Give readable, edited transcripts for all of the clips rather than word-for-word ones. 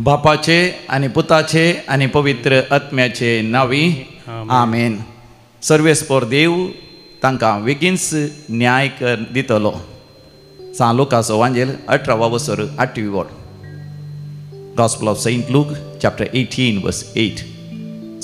बापाचे आणि पुताचे आणि पवित्र आत्म्याचे नावी आमेन. सर्वेस्पर देव तांकां बेगीनच न्याय दितलो. सा लुकाचो वांजेल 18 वर्सर 8वी वड. Gospel of Saint Luke chapter 18 verse 8.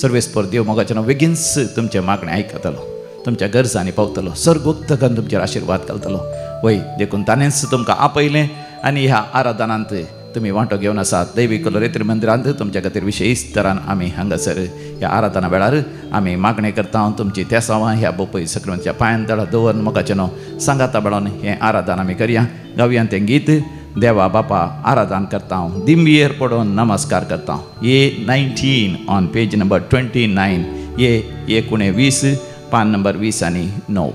सर्वेस्पर देव मोगाच्या बेगीनच तुमचे मागणे आयकतलो, तुमच्या गरजांनी पावतलो, सर्गोक्तकान तुमचेर आशीर्वाद घालतलो. वय देखून ताणेंच तुमकां आपयलें आनी ह्या आराधनांत तुम्ही वांटो घेवन आसात. दैवीक रेत्री मंदिरांत तुमच्या खातीर विशेश तरान आमी हांगासर ह्या आराधना वेळार आमी मागणी करता. तुमची तेसावां ह्या बोपय सक्रांतच्या पांयान तळा दवरून मोगाचें सांगाता बेळोन हें आराधन आमी करया. गावयान तें गीत देवा बापा आराधन करता. दिंबयेर पडोवन नमस्कार करता. ये 19 ऑन पेज नंबर 29. ये 19 पान नंबर 20 आनी 9.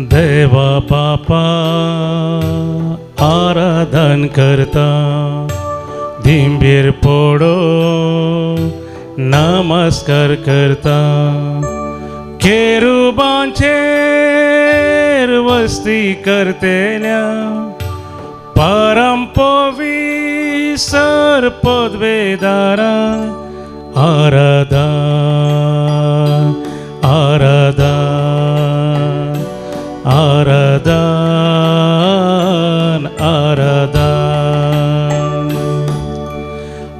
देवा बापा आराधन करता, दिंबीर पडो नमस्कार करता. केरुबांचेर वस्ती करतेल्या परम पवित्र पदवेदारा आराधन आराधन आराधन आराधन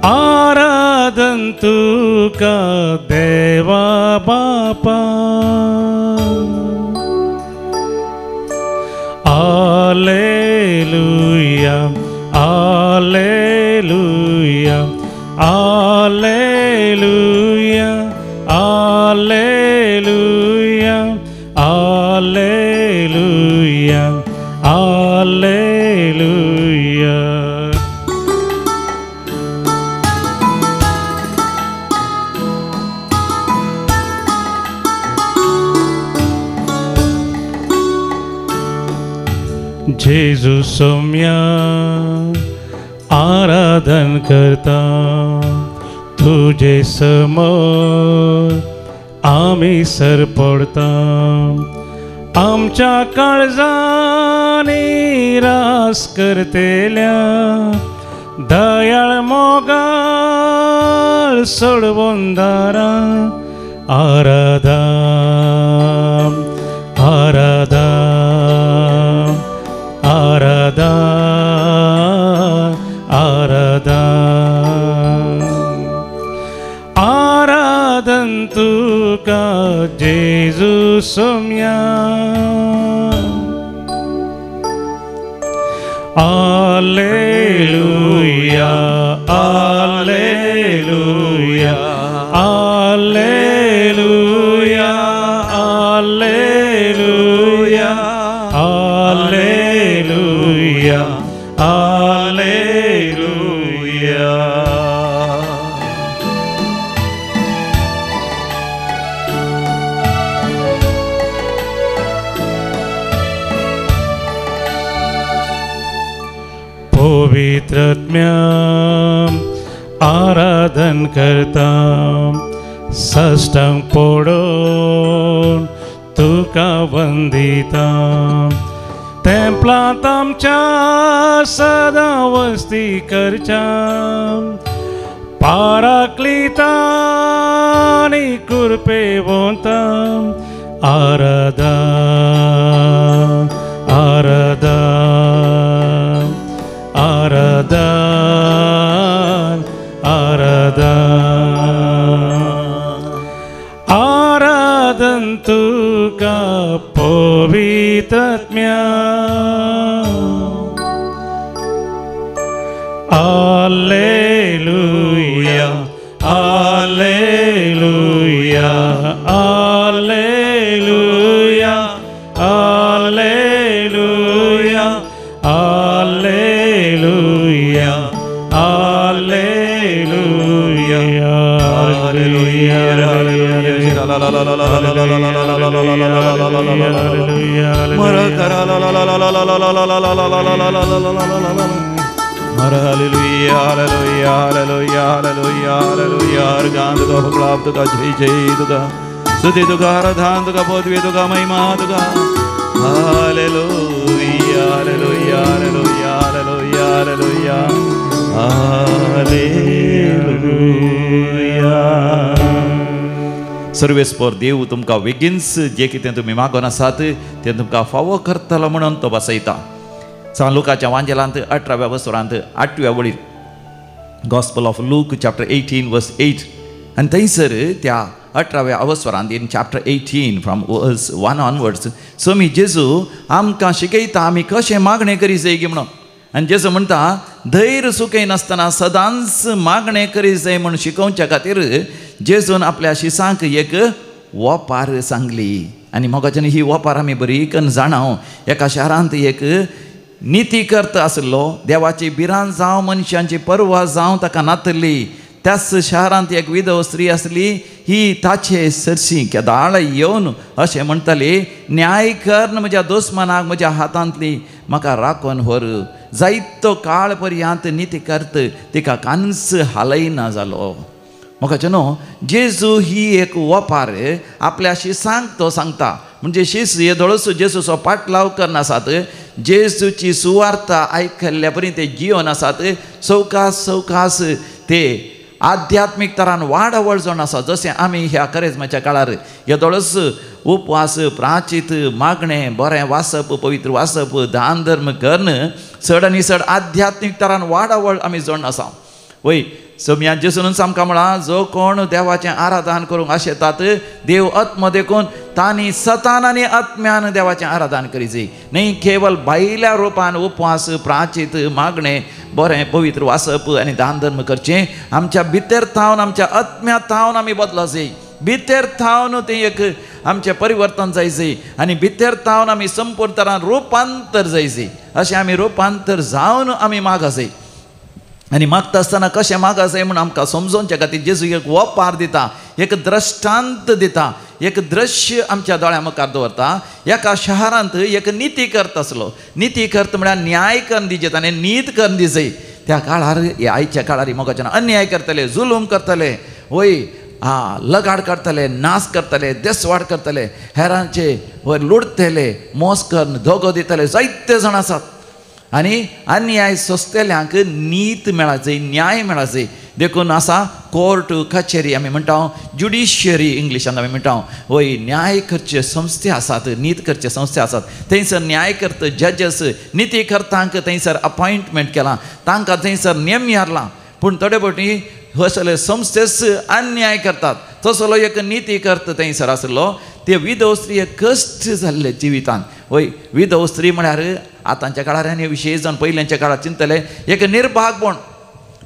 आराधन तुका देवा बापा. Alleluia Alleluia Alleluia Alleluia Alleluia Alleluia. जेजू सौम्या आराधन करता, तुझे समोर आमी सर पडता. आमच्या काळजांनी रास करतेल्या दयाळ मोगाळ सोडवून दारा आराधन आराधन आराधन आराधन आराधन तुका जेजू Soumya. Alleluia Alleluia Alleluia Alleluia Alleluia Alleluia. पवित्र आत्म्या आराधन करता, साष्टांग पडोन तुका वंदिता. तेंपलांत आमच्या सदां वस्ती करच्या, पाराक्लितांनी कृपेवंता आराधन आराधन आराधन आराधन आराधन तुका पवित्र आत्म्या. Alleluia Alleluia Alleluia Alleluia Alleluia Alleluia hallelujah hallelujah hallelujah hallelujah hallelujah अर्गान तुका फुकलाप तुका जय जय तुका स्तुती तुका आराधना तुका पदवी तुका महिमा तुका hallelujah hallelujah hallelujah hallelujah hallelujah hallelujah सर्वेस्पर देव तुमकां बेगीनच जे कितें तुमी मागोन आसात तें तुमकां फावो करतलो म्हणून तो बसयता. सांग लुकाच्या वांजेलांत 18व्या वसरांत 8व्या वळीर गॉस्पल ऑफ लूक चॅप्टर 18 वर्स 8 आनी थंयसर त्या 18व्या अवस्वरांत इन चॅप्टर 18 फ्रॉम वर्स 1 ऑनवर्ड्स स्वामी जेजू आमकां शिकयता आमी कशें मागणें करी जाय गी म्हणून. आनी जेजू म्हणटा धैर्य सुखय नासतना सदांच मागणें करी जाय म्हूण शिकोवच्या खातीर जेजून आपल्या शिसांक एक वोपार सांगली. आनी मोगाच्यान ही वोपार आमी बरी करून जाणाव. एका शारांत एक नितीकर्त आसलो, देवाची बिरां जावं मनशांची परवा जावं ताका नातली. त्याच शारांत एक विधव स्त्री आसली. ही ताचे सरशी केदाळ येवन अशें म्हणटाली न्याय कर म्हज्या दुस्मनाक म्हज्या हातांतली म्हाका राखून व्हर. जायतो काळ पर्यंत नितीकर्त तिका कांस हालयना जालो. म्हाका न्हू जेजू ही एक वोपार आपल्या शिसांक तो सांगता. म्हणजे शिस हे दोळस जेजूचो पाटलाव करनासात, जेजूची सुवार्ता आयकल्ल्या पर्यंत ते जिवन आसात सवकास सवकास ते आध्यात्मीक तरान वाडवळ जावन आसा. जशें आमी ह्या करेजमाच्या काळार हे दोळस उपवास प्राचीत मागणें बरें वाचप पवित्र वाचप दान धर्म करणं चड आनी चड आध्यात्मीक तरान वाडवळ आमी जोडून आसा. वय सोम्या जेजून आमकां म्हणा जो कोण देवाचें आराधन करूंक आशेतात देव आत्म देखून तांणी सतान आनी आत्म्यान देवाचें आराधन करी जाय. न्ही केवल भायल्या रुपान उपवास प्राचीत मागणें बरें पवित्र वाचप आनी दान धर्म करचें. आमच्या भितर थावन आमच्या आत्म्यांत थावन आमी बदला जाय. भितर थावन तें एक आमचें परिवर्तन जायचें आनी भितर थावन आमी संपूर्ण तरान रुपांतर जायचें. अशें आमी रुपांतर जावन आमी मागा जाय. आनी मागता आसतना कशें मागा जाय म्हूण आमकां समजोवच्या खातीर जेजू एक वोपार दिता, एक दृश्टांत दिता, एक दृश्य आमच्या दोळ्या मुखार दवरता. एका शारांत एक नितीकर्त आसलो. नितीकर्त म्हळ्यार न्याय करून दिजेत आनी नीत करून दिजय. त्या काळार आयच्या काळार मोगाच्यान अन्याय करतले, जुलूम करतले, वय लगाड करतले, नाश करतले, देसवाड करतले, हेरांचे वयर लुडतले, मोस करून धोको दितले. जायते जाण आसात. आनी अन्याय सोंसतल्यांक नीत मेळाचें, न्याय मेळाचें देखून आसा कोर्ट कचेरी आमी म्हणटा ज्युडिशियरी इंग्लिशान आमी म्हणटा. वय न्याय करचे संस्थे आसात, नीत करचे संस्थे आसात. थंयसर न्याय करता जजस नितीकर्तांक थंयसर अपॉयंटमेंट केलां, तांकां थंयसर नेम हारला. पूण थोडे फावटी असले संस्थेस अन्याय करतात. तसलो एक नितीकर्त थंयसर आसलो. ते विधव स्त्री कश्ट जाल्ले जिवितान. वय विधव स्त्री म्हळ्यार आतांच्या काळार आनी विशेश जावन पयल्यांच्या काळार चिंतले एक निर्भागपण,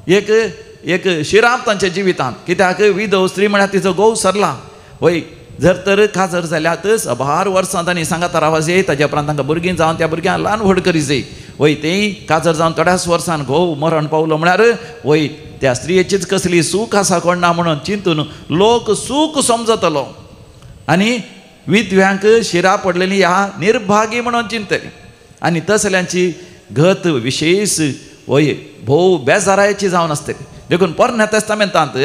एक शिराप तांच्या जिवितान. कित्याक विधव स्त्री म्हळ्यार तिचो घोव सरला. वय जर तर काजर जाल्यात सभार वर्सां तांणी सांगात रावच जाय. ताच्या उपरांत तांकां भुरगीं जावन त्या भुरग्यांक ल्हान व्हड करी जाय. वय तें काजर जावन थोड्याच वर्सान घोव मरण पावलो म्हळ्यार वय त्या स्त्रियेचीच कसली सूख आसा कोण ना म्हणून चिंतून लोक सूख समजतलो आनी विधव्यांक शिरा पडलेली ह्या निर्भागी म्हणून चिंतली. आनी तसल्यांची गत विशेष वय भोव बेजारायची जावन आसतली. देखून पोरण्या तेस्तामेंतांत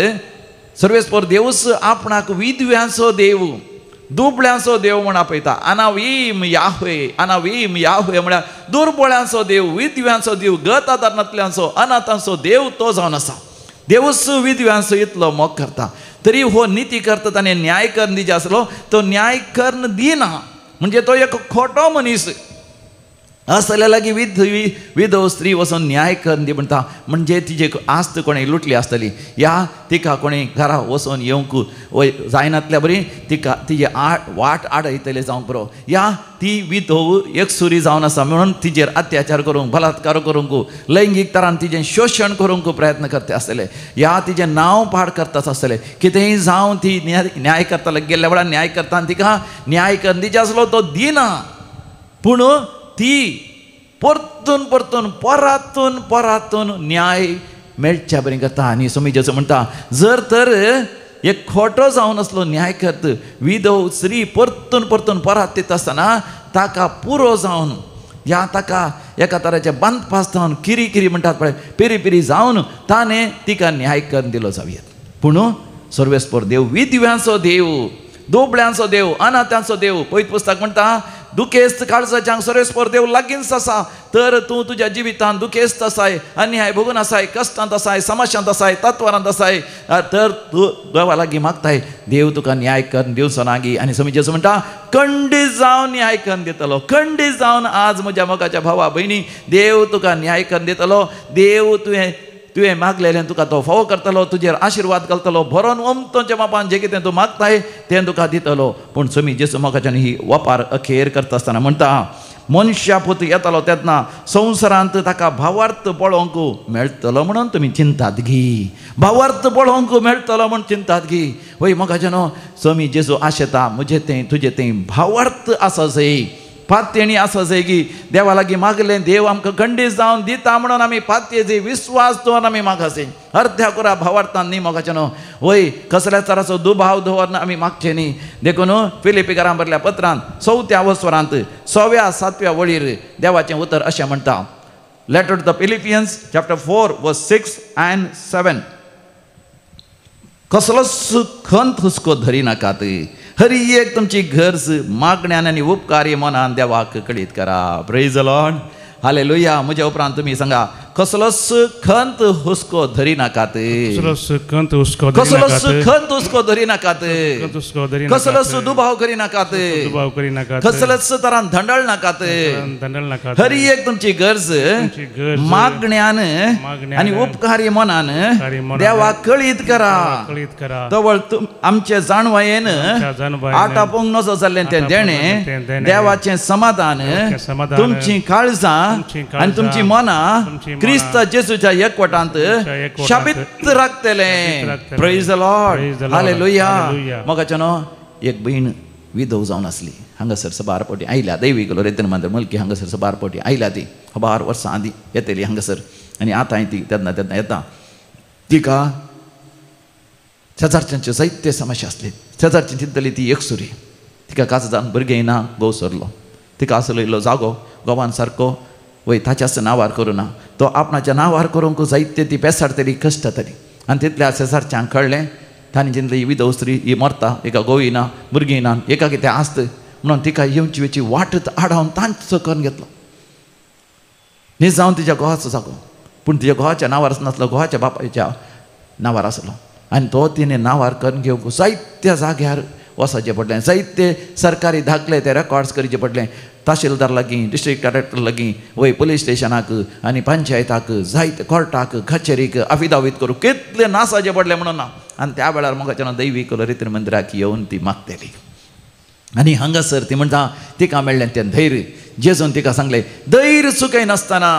सर्वेस्पर देवूच आपणाक विधव्यांचो देव, दुबळ्यांचो देव म्हूण आपयता. अनावीम याहवे, अनावीम याहवे म्हळ्यार दुर्बळ्यांचो देव, विधव्यांचो देव, गत आदारणांतल्यांचो अनाथांचो देव तो जावन आसा. देवूच विधव्यांचो इतलो मोग करता. तरी हो निती करता ताणें न्याय करून दिजे आसलो, तो न्याय करून दिना. म्हणजे तो एक खोटो मनीस असल्या लागीं विधव स्त्री वचून न्याय करून दी म्हणटा. म्हणजे तिजे आस्त कोणें लुटली आसतली, या तिका कोणें घरा वचून येवंक जायनातल्या बरी तिका तिजे वाट आडयतले जावंक बरो. या ती विधव एकसुरी जावन आसा म्हणून तिजेर अत्याचार करूंक, बलात्कार करूंक, लैंगीक तरान तिजें शोशण करूंक प्रयत्न करते आसतले. या तिजें नांव पाड करतात आसतले. कितेंय जावन ती न्याय करताले गेल्ल्या वेळार न्याय करतना तिका न्याय करून दिचे आसलो, तो दिना. पूण ती परतून परतून परातून परातून न्याय मेळच्या बरें करता. आनी स्वामी जेजू म्हणटा जर तर एक खोटो जावन असलो न्याय करता विधव स्त्री परतून परतून परात दिता आसतना ताका पुरो जावन ह्या ताका एका तराचे बंद पासतावन किरी किरी म्हणटात पळय पिरी पिरी जावन ताणें तिका न्याय करून दिलो जावयेत. पूण सर्वेस्पर देव विधव्यांचो देव, दोबळ्यांचो देव, अनाथांचो देव. पयत पुस्तक म्हणटा दुखेस्त काळजाच्यांक सर्वेस्पर देव लागींच आसा. तर तूं तुज्या जिवितांत दुखेस्त आसाय, अन्याय भोगून आसाय, कश्टांत आसाय, समस्यांत आसाय, तत्वारांत आसाय, तर तूं देवा लागीं मागताय देव तुका न्याय करून दिवचो नागी. आनी स्वामी जेजू म्हणटा खंडीत जावन न्याय करून दितलो. खंडीत जावन आज म्हज्या मोगाच्या भावा भयणी देव तुका न्याय करून दितलो. देव तुवें मागलेलें तुका तो फावो करतलो, तुजेर आशिर्वाद घालतलो, भरोन उमतोच्या मापान जें कितें तूं मागताय तें तुका दितलो. पूण स्वामी जेजू मोगाच्यान ही वपार अखेर करता आसतना म्हणटा मनशा पूत येतलो तेन्ना संवसारांत ताका भावार्थ पळोवंक मेळटलो म्हणून तुमी चिंतात घी. भावार्थ पळोवंक मेळटलो म्हूण चिंतात घी. वय मोगाच्यानो स्वामी जेजू आशेता म्हजें तें तुजें तें भावार्थ आसा जाय, पात्यणी आसा जाय की देवा लागीं मागलें देव आमकां खंडीत जावन दिता म्हणून आमी पातये जी विस्वास दवरून आमी मागचे. अर्ध्या कोरा भावार्थान न्ही मोगाच्यानो. वय कसल्या तराचो दुभाव दवरून आमी मागचे न्ही. देखून फिलिपिकारां बरयल्या पत्रांत 4व्या वस्वरांत 6व्या-7व्या वळीर देवाचें उतर अशें म्हणटा. Letter to the Philippines chapter 4 वर्स 6 and 7. कसलोच खंत हुस्को धरी नाकात. हरी एक तुमची गरज मागण्यान आनी उपकारी मनान देवाक कळीत करा. Praise the lord. हालेलुया. म्हज्या उपरांत तुमी सांगा कसलोच खंत हुस्को धरी नाकात. कसलोच खंत हुस्को धरी नाकात. कसलोच दुबाव करी नाकात. कसलोच तरान धंडळ नाकात. हरी एक तुमची गरज मागण्यान आनी उपकारी मनान देवाक कळीत करा. तवळ आमचे जाणवायेन आटापोंक नजो जाल्लें तें देणें देवाचें समाधान तुमची काळजां आनी तुमची मनां क्रिस्त जेजूच्या एकवटांत शाबीत राखतले. Praise the lord. हालेलुया. मोगाच्यानो एक भयण विधव जावन आसली. हांगासर सबार पावटी आयल्या. दैवीक रेतन मांद्र मुलकी हांगासर सबार पावटी आयल्या. ती खबार वर्सां आदीं येतली हांगासर आनी आतां ती तेन्ना येता. तिका शेजारच्यांच्यो जायते समस्या आसली. शेजारची चिंतली ती एकसुरी. तिका काज जावन भुरगें ना, घोव सरलो. तिका आसलो इल्लो जागो गोवान सारको वय ताच्याच नांवार करूं ना. तो आपणाच्या नांवार करूंक जायते ती पेसाडटली, कश्टतली. आनी तितल्या शेजारच्यांक कळ्ळें. तांणी चिंतलें ही विधव स्त्री ही मरता, एका घोवी ना, भुरगीं ना, एका कितें आस्त म्हणून तिका येवची वेची वाटत आडावन तांचो करून घेतलो. न्ही जावन तिच्या घोवाचो जागो. पूण तिच्या घोवाच्या नांवार नासलो, घोवाच्या बापायच्या नांवार आसलो. आनी तो तिणें नांवार करून घेवंक जायत्या जाग्यार वचचें पडलें. जायते सरकारी दाखले ते रेकॉर्ड्स करचे पडलें. तहसीलदार लागीं, डिस्ट्रिक्ट कलेक्टर लागीं, वय पुलीस स्टेशनाक आनी पंचायताक, जायते कोर्टाक, कचेरीक अफिदावीत करूं कितलें नासाचें पडलें म्हणून ना. आनी त्या वेळार मोगाच्यान दैवीक रितीन मंदिराक येवन ती मागतली. आनी हांगासर ती म्हणटा तिका मेळ्ळें तें धैर्य. जेजून तिका सांगलें धैर्य सुखय नासतना,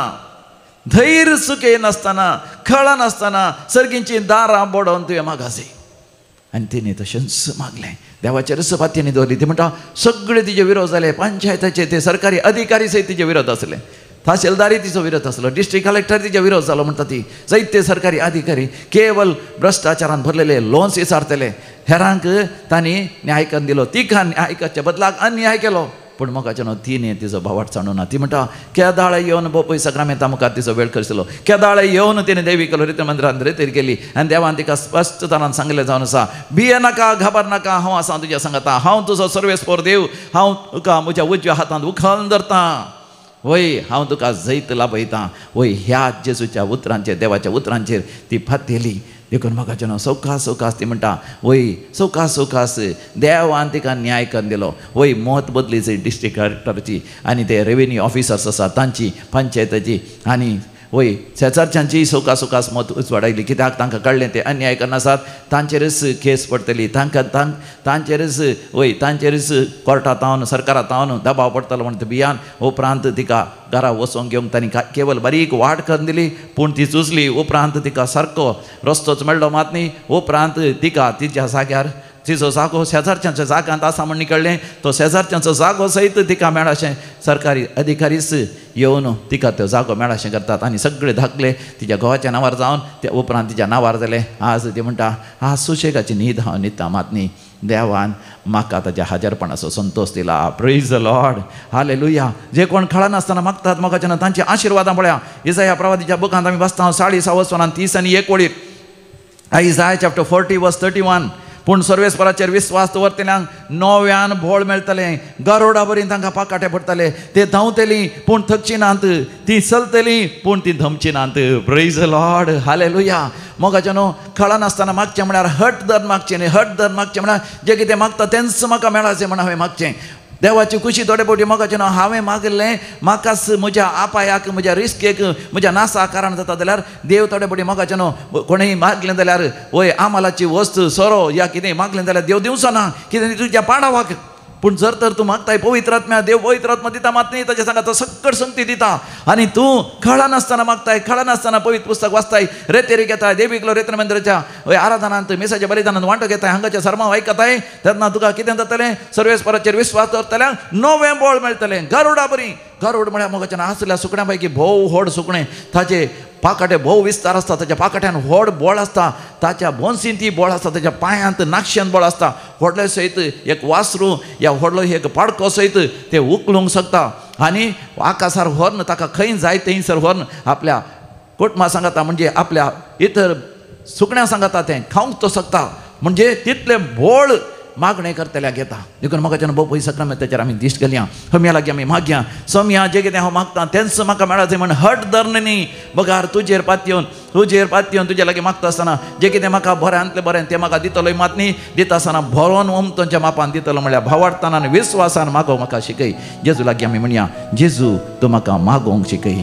धैर्य सुखय नासतना, खळ नासतना सर्गींची दारां बोडोवन तुवें मागासय. आनी तिणें तशेंच मागलें. देवाचेर पातयेनी दवरली. ती म्हणटा सगळे तिचे विरोध जाले. पंचायताचे ते सरकारी अधिकारी सयत तिचे विरोध आसले. तहसीलदारी तिचो विरोध आसलो. डिस्ट्रिक्ट कलेक्टर तिचे विरोध जालो म्हणटा ती. जायते सरकारी अधिकारी केवल भ्रश्टाचारान भरलेले लोन्स विचारतले. हेरांक तांणी न्याय करून दिलो. तिका न्याय करच्या बदलाक अन्याय केलो. पूण मोगाच्यान तिणें तिचो भावार्थ जाणूं ना. ती म्हणटा केदाळ येवन पळय सक्रामेंता मुखार तिचो वेळ करतलो. केदाळ येवन तिणें दैवीक रितीन मंदिरांत रेतेर केली. आनी देवान तिका स्पश्टपणान सांगलें जावन आसा भिये नाका, घाबर नाका, हांव आसा तुज्या सांगता. हांव तुजो सर्वेस्पर देव. हांव तुका म्हज्या उजव्या हातांत उखलून धरतां. वय हांव तुका जैत लाभयतां. वय ह्या जेजूच्या उतरांचेर, देवाच्या उतरांचेर ती फातेली. देखून मोगाच्यान सवकास सवकास ती म्हणटा वय सवकास सवकास देवान तिका न्याय करून दिलो. वय मत बदली जाय डिस्ट्रिक्ट कलेक्टराची आनी ते रेव्हेन्यू ऑफिसर्स आसा तांची, पंचायताची आनी वय शेजारच्यांची सवकास सवकास मत वाडयली. कित्याक तांकां कळ्ळें ते अन्याय करनासात तांचेरच केस पडटली. तांचेरच वय तांचेरच कोर्टांत तावन सरकारांत तावन दबाव पडटलो म्हणटा भियान. उपरांत तिका घरा वचोंक घेवंक तांणी केवल बारीक वाट करून दिली. पूण ती चुचली. उपरांत तिका सारको रस्तोच मेळ्ळो मात न्ही. उपरांत तिका तिच्या जाग्यार तिचो जागो शेजारच्यांच्या जागांत आसा म्हण कळ्ळें. तो शेजारच्यांचो जागो सयत तिका मेळाशें सरकारी अधिकारीच येवन तिका तो जागो मेळाशें करतात. आनी सगळे धाकले तिच्या घोवाच्या नांवार जावन ते उपरांत तिच्या नांवार जाले. आज ती म्हणटा आज सुशेगाची न्हीद हांव न्हिदता मात न्ही. देवान म्हाका ताच्या हाजरपणाचो संतोष दिला. Praise the lord, hallelujah. जे कोण खळनासतना मागतात मोगाच्या तांचे आशिर्वादां पळया. इसाया प्रवादीच्या बुकांत आमी वाचता 30 वचनांत 30 आणि 1 Isaiah chapter 40 verse 31. पूण सर्वेस्पराचेर विस्वास दवरतल्यांक नव्यान बळ मेळटलें. गरोडा बरी तांकां पाकाटे पडटले. ते धांवतलीं पूण थकची नात, ती चलतलीं पूण ती धमची नात. Praise the lord, hallelujah. मोगाच्या न्हू खळनासतना मागचें म्हळ्यार हट दर मागचें न्ही. हट दर मागचें म्हळ्यार जें कितें मागता तेंच म्हाका मेळाचें म्हण हांवें मागचें. देवाची खुशी थोडे फावटी मोगाचें न्हू हांवें मागलें म्हाकाच म्हज्या आपायाक म्हज्या रिस्केक म्हज्या नासा कारण जाता जाल्यार देव थोडे फावटी मोगाचें न्हू कोणेंय मागलें जाल्यार वय आमालाची वस्त सोरो या कितेंय मागलें जाल्यार देव दिवचो ना कितें तुज्या पाडावाक. पूण जर तर तूं मागताय पवित्र आत्म्या, देव पवित्र आत्मा दिता मात न्ही ताच्या सांगा तो सक्कट संगती दिता. आनी तूं खळनासतना मागताय, खळनासतना पवित्र पुस्तक वाचताय, रेतेरी घेताय, देविकलो रेत्र मंदिराच्या आराधनांत मेसाच्या बलिदानांत वांटो घेताय, हांगाच्या सर्मांव आयकताय, तेन्ना तुका कितें जातलें? सर्वेस्पराचेर विस्वास दवरतल्यांक नवें बळ मेळटलें. गरुडा बरी. गरुड म्हळ्यार मोगाच्यान आसल्या सुकण्यां पैकी भोव व्हड सुकणें. ताचे पाकाटे भोव विस्तार आसता, ताच्या पाकाट्यान व्हड बोळ आसता, ताच्या बोन्सींत ती बोळ आसता, ताच्या पांयांत नाक्षांत बोळ आसता. व्हडले सयत एक वासरू या व्हडलो एक पाडको सयत ते उखलूंक शकता. आनी आकाशार व्हरन ताका खंय जाय थंयसर व्हरन आपल्या कुटुंबा सांगता म्हणजे आपल्या इतर सुकण्यां सांगता तें खावंक तो शकता. म्हणजे तितले बोळ मागणे करतल्या घेता. देखून म्हाका भोव पयस सक्रमेताचेर आमी दिश्ट घालया. हम्या लागीं आमी मागया, सोम्या जें कितें हांव मागतां तेंच म्हाका मेळाचें म्हण हट धरन न्ही. बगार तुजेर पातयेवन तुजे लागीं मागता आसतना जें कितें म्हाका बऱ्यांतलें बरें तें म्हाका दितलोय मात न्ही. दिता आसतना भरोन उमतोच्या मापान दितलो म्हळ्यार भावार्थान आनी विस्वासान मागोवंक म्हाका शिकय. जेजू लागीं आमी म्हणया, जेजू तूं म्हाका मागोवंक शिकय.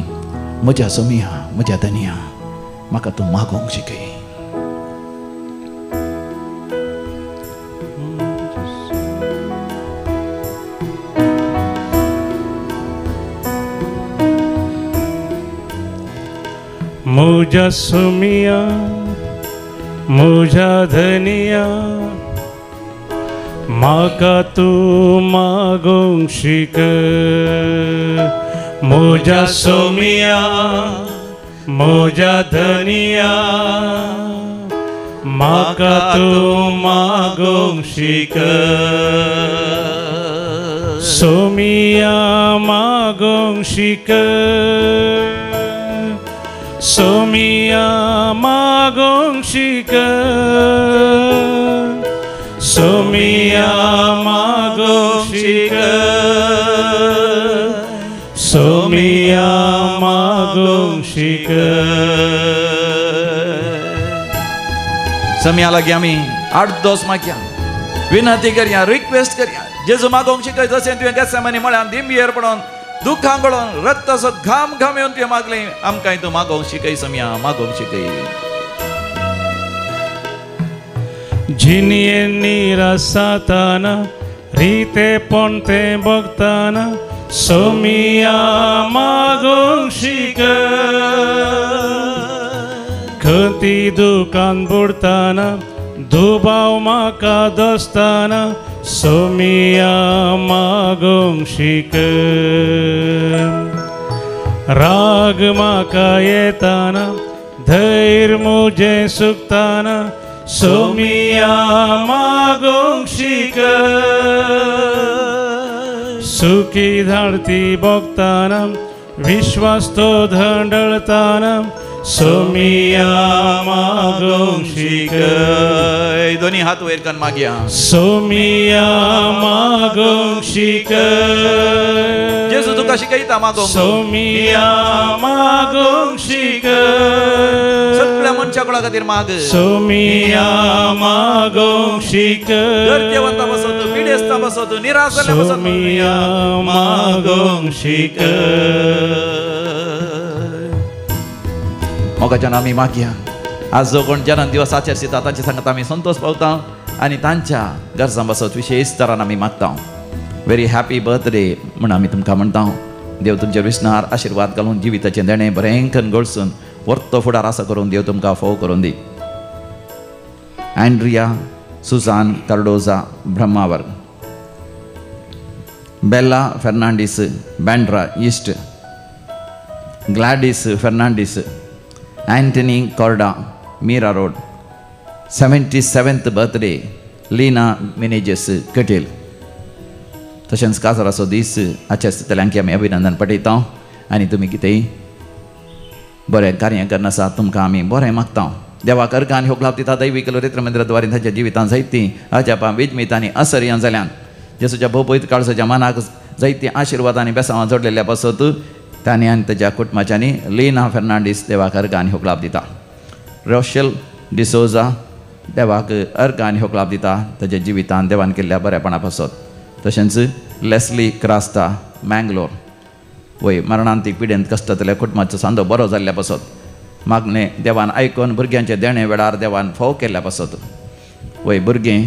म्हज्या सोमिया, म्हज्या धनिया, म्हाका तूं मागोवंक शिकय. म्हज्या सोमिया, म्हज्या धनिया, म्हाका तूं मागोवंक शिकय. म्हज्या सोमिया, म्हज्या धनिया, म्हाका तूं मागोवंक शिकय. सोमिया मागोवंक शिकय. सोमिया मागोवंक शिकय. सोमिया मागोवंक शिकय. सोमिया मागोवंक शिकय. सोमिया लागीं आमी 8 मागया, विनंती करया, रिक्वेस्ट करया. जेजू मागोवंक शिकय. जशें तुवें गेत्सेमानी म्हळ्यार दिंबयेर पडोन दुखां गळोन रक्ताचो घाम घाम येवन तुवें मागलें, आमकांय तूं मागोवंक शिकय. सोमिया मागोवंक शिकय. जिनिये निरासाताना रीते पोंते बगताना सोमिया मागोवंक शिकय. खंती दुकान बुडताना दुबाव म्हाका दोस्ताना सोमिया मागोवंक शिकय. राग म्हाका येताना धैर्य मुजें सुकताना सोमिया मागोवंक शिकय. सुखी धाडती भोगताना विश्वास तो धंडळताना सोमिया मागोवंक शिकय. दोन्ही हात वयर करून मागया. सोमिया मागोवंक शिकय. जेजू तुका शिकयता मागोवंक. सोमिया मागोवंक शिकय. सगळ्या मनशाकुळा खातीर माग. सोमिया मागोवंक शिकय. गरजेवंता बसो तूं, पिडेस्ता बसो तूं, निराश जाल्ल्या बसो तूं. सोमिया मागोवंक शिकय. मोगाच्यान आमी मागया. आज जो कोण जन्म दिवस आचरता ताचे सांगता आमी संतोष पावता आनी तांच्या गरजां बसत विशेश तरान आमी मागता. व्हेरी हॅपी बर्थडे म्हण आमी तुमकां म्हणटा. देव तुमचे विस्नार आशिर्वाद घालून जिविताचें देणें बरें करून गळसून वर्तो फुडार आसा करून देव तुमकां फोव करून दी. Andrea Susan Cardoza Brahmavar, Bela Fernandes Bandra east, Gladys Fernandes Anthony Corda, Mira Road, 77th birthday, लिना मेनेजेस कटेल तशेंच काजराचो दीस आचरितल्यांक आमी अभिनंदन पठयता आनी तुमी कितेंय बरें कार्य करना आसा तुमकां आमी बरें मागता देवाक अर्घ आनी होगलाप दिता दैवीक चरित्र मंदिराद्वारे तांच्या जिवितांत जायतीं अजापां विजमितांनी असर्यां जाल्यान जेसूच्या भोवपयत काळजाच्या मनाक जायतीं आशिर्वाद आनी बेसांवां जोडलेल्या पासत तांणी आनी ताच्या कुटुंबाच्यांनी लिना फेर्नांडीस देवाक अर्घ आनी होगलाप दिता रोशेल डिसोजा देवाक अर्घ आनी होगलाप दिता ताच्या जिवितांत देवान केल्ल्या बरेपणा पासत तशेंच लेस्ली क्रास्ता मँगलोर वय मरणांतीक पिडेंत कश्टातल्या कुटुंबाचो सांदो बरो जाल्ल्या पासत मागणें देवान आयकून भुरग्यांचे देणे वेळार देवान फोव केल्ल्या पासत वय भुरगें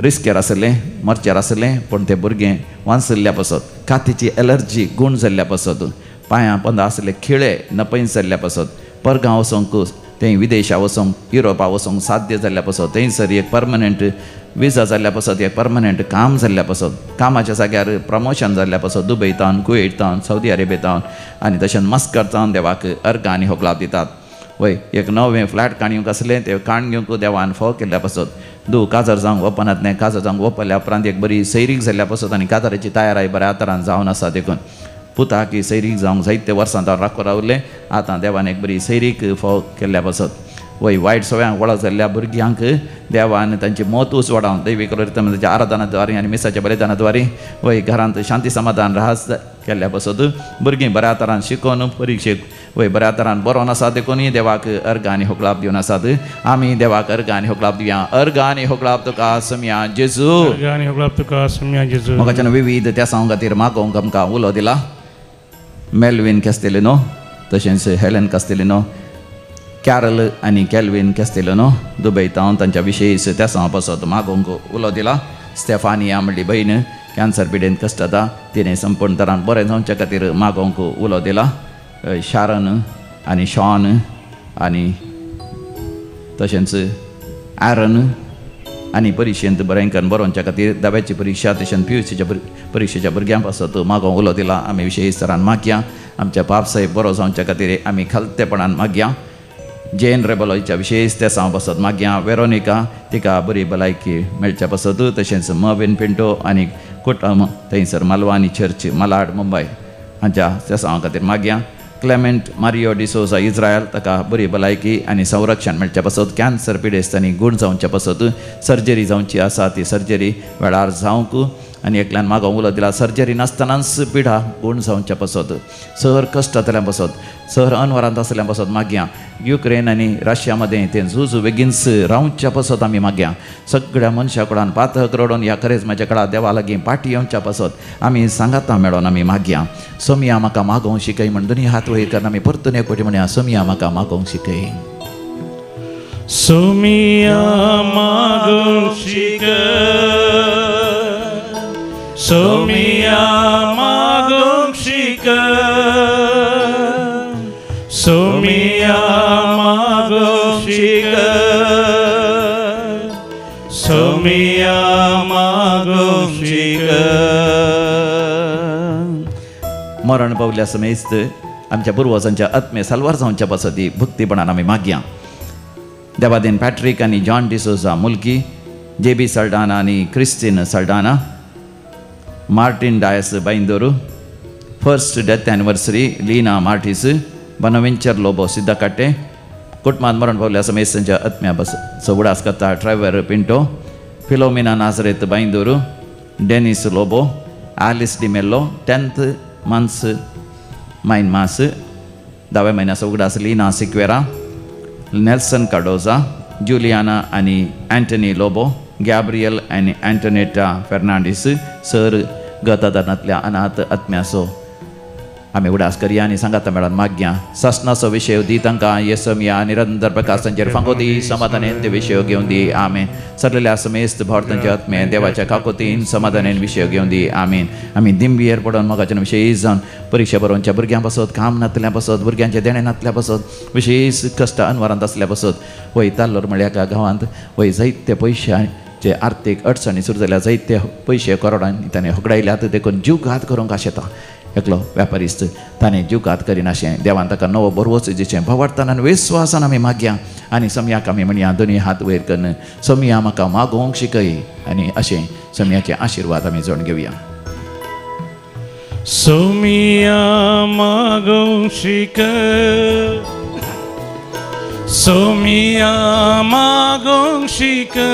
रिस्केर आसलें मरचेर आसलें पूण तें भुरगें वांसल्ल्या पासत कातीची एलर्जी गूण जाल्ल्या पासत पांयां पंदा आसले खिळे नपयस जाल्ल्या पासत परगांव वचोंक तें विदेशां वचोंक युरोपा वचोंक साध्य जाल्ल्या पासत थंयसर एक परमनंट विजा जाल्ल्या पासत एक परमनंट काम जाल्ल्या पासत कामाच्या जाग्यार प्रमोशन जाल्ल्या पासत दुबयतावन कुवेतावन सावदी अरेबियातावन आनी तशेंच मस्करतावन देवाक अर्घ आनी होगलाप दितात वय एक नवें फ्लॅट काणयूंक आसलें तें काण घेवंक देवान फोव केल्ल्या पासत काजार जावंक ओपनांतलें काजार जावंक ओपल्या उपरांत एक बरी सैरीक जाल्ल्या पासत आनी काजाराची तयाराय बऱ्या तरान जावन आसा देखून पुताक ही सैरीक जावंक जायते वर्सां जावन राखून रावलें आतां देवान एक बरी सैरीक फोव केल्ल्या पासत वय वायट सवयांक वळख जाल्ल्या भुरग्यांक देवान तांची मोतूच वाडावन दैवीक चरित्राच्या आराधनाद्वारे आनी मिसाच्या बलिदानाद्वारे वय घरांत शांती समाधान राहस केल्ल्या पासत भुरगीं बऱ्या तरान शिकून परिक्षेक वय बऱ्या तरान बरोवन आसा देखून देवाक अर्घ आनी होगलाप दिवन आसात आमी देवाक अर्घ आनी होगलाप दिवया अर्घ आनी होगलाप तुका सम्या जेजू आनी होगलाप तुका सम्या जेजू म्हाकाच्यान विविध त्या सांग खातीर मागोवंक आमकां उलो दिला मेल्विन कॅस्तेलिनो तशेंच हेलेन कॅस्तेलिनो कॅरल आनी कॅल्विन कॅस्तेलिनो दुबयतावन तांच्या विशयीच त्या सांग पासत मागोवंक उलो दिला स्टेफानिया म्हणली भयण कॅन्सर पिडेंत कश्ट जाता तिणें संपूर्ण तरान बरें जावचे खातीर मागोवंक उलो दिला शारन आनी शॉन आनी तशेंच ॲरन आनी परिक्षेंत बरेंकन बरोवच्या खातीर दाव्याची परिक्षा तशेंच PUCच्या परिक्षेच्या भुरग्यां पासत मागोवंक उलो दिला आमी विशेश तरान मागया आमच्या पापसाहेब बरो जावच्या खातीर आमी खालतेपणान मागया जेन रेबलोच्या विशेश त्या सांग पासत मागया वेरोनिका तिका बरी भलायकी मेळच्या पासत तशेंच मविन पिंटो आनी कुटुंब थंयसर मालवानी चर्च मालाड मुंबय हांच्या त्या सांग खातीर मागया क्लेमेंट मारियो डिसोजा इस्रायल ताका बरी भलायकी आनी संरक्षण मेळच्या पासत कॅन्सर पिडेस्त आनी गूण जावच्या पासत सर्जरी जावची आसा ती सर्जरी वेळार जावंक आनी एकल्यान मागोवंक उलो दिला सर्जरी नासतनाच पिडा गूण जावच्या पासत सहर कश्ट जातल्या पासत सहर अनवरांत आसल्या पासत मागया युक्रेन आनी रशिया मदें तें झूज बेगीनच रावच्या पासत आमी मागया सगळ्या मनशा कडल्यान पातक रडोवन ह्या करेजमाच्या काळार देवा लागीं पाटी येवच्या पासत आमी सांगाता मेळोन आमी मागया सोमिया म्हाका मागोवंक शिकय म्हण दोनी हात वयर करन आमी परतून एक फावटी म्हणया सोमिया म्हाका मागोवंक शिकय सोमिया मागोवंक शिकय सोमिया मागोवंक शिकय सोमिया मागोवंक शिकय सोमिया मागोवंक शिकय मरण पावल्या समेस्त आमच्या पुर्वजांच्या आत्मे साल्वार जावच्या पासत भक्तीपणान आमी मागया देवादीन पॅट्रीक आनी John D'Souza Mulki JB Saldanha आनी क्रिस्टीन सल्डाना मार्टिन डायस बाईंदोरू first death anniversary Lina Martis Bonaventure Lobo Siddakatte कुटुंबांत मरण पावल्या समेत तांच्या आत्म्या उडास करता ट्रेवर पिंटो फिलोमिना नाझरेत बाईंदोरू Denis Lobo Alice D'Mello 10th months मायन मास 10व्या म्हयन्याचो उगडास Lina Sequeira Nelson Cardoza Juliana आनी अँटनी लोबो गॅब्रियल आनी अँटोनेटा फेर्नांडीस सर गतदानांतल्या अनाथ आत्म्याचो आमी उडास करया आनी सांगाता मेळोन मागया ससनाचो विशय दी तांकां येसमिया निरंतर प्रकाश तांचेर फांको दी समाधानेन ते विशय घेवन दी आमेन सरलेल्या समेस्त भारतांचे आत्मे देवाच्या काकोतीन समाधानेन विशय घेवन दी आमेन आमी दिंबीर पडोवन मोगाच्या विशयी जावन परीक्षा बरोवच्या भुरग्यां पासत काम नातल्या पासत भुरग्यांचे देणे नातल्या पासत विशेश कश्ट अनवरांत आसल्या पासत वय ताल्लोर म्हळ्या गांवांत वय जायते पयशांचे आर्थीक अडचणी सुरू जाल्या जायते पयशे करोडांनी ताणें होगडायल्यात देखून जीव घात करूंक आशेता एकलो व्यापारीस्त ताणें जीवघात करीन अशें देवान ताका नवो बरवोच दिचें भवार्थान आनी विस्वासान आमी मागया आनी समयाक आमी म्हणया दोनी हात वयर करून समया म्हाका मागोवंक शिकय आनी अशें समयाचे आशिर्वाद आमी जोड घेवया. सोमिया मागोवंक शिकय, सोमिया मागोवंक शिकय,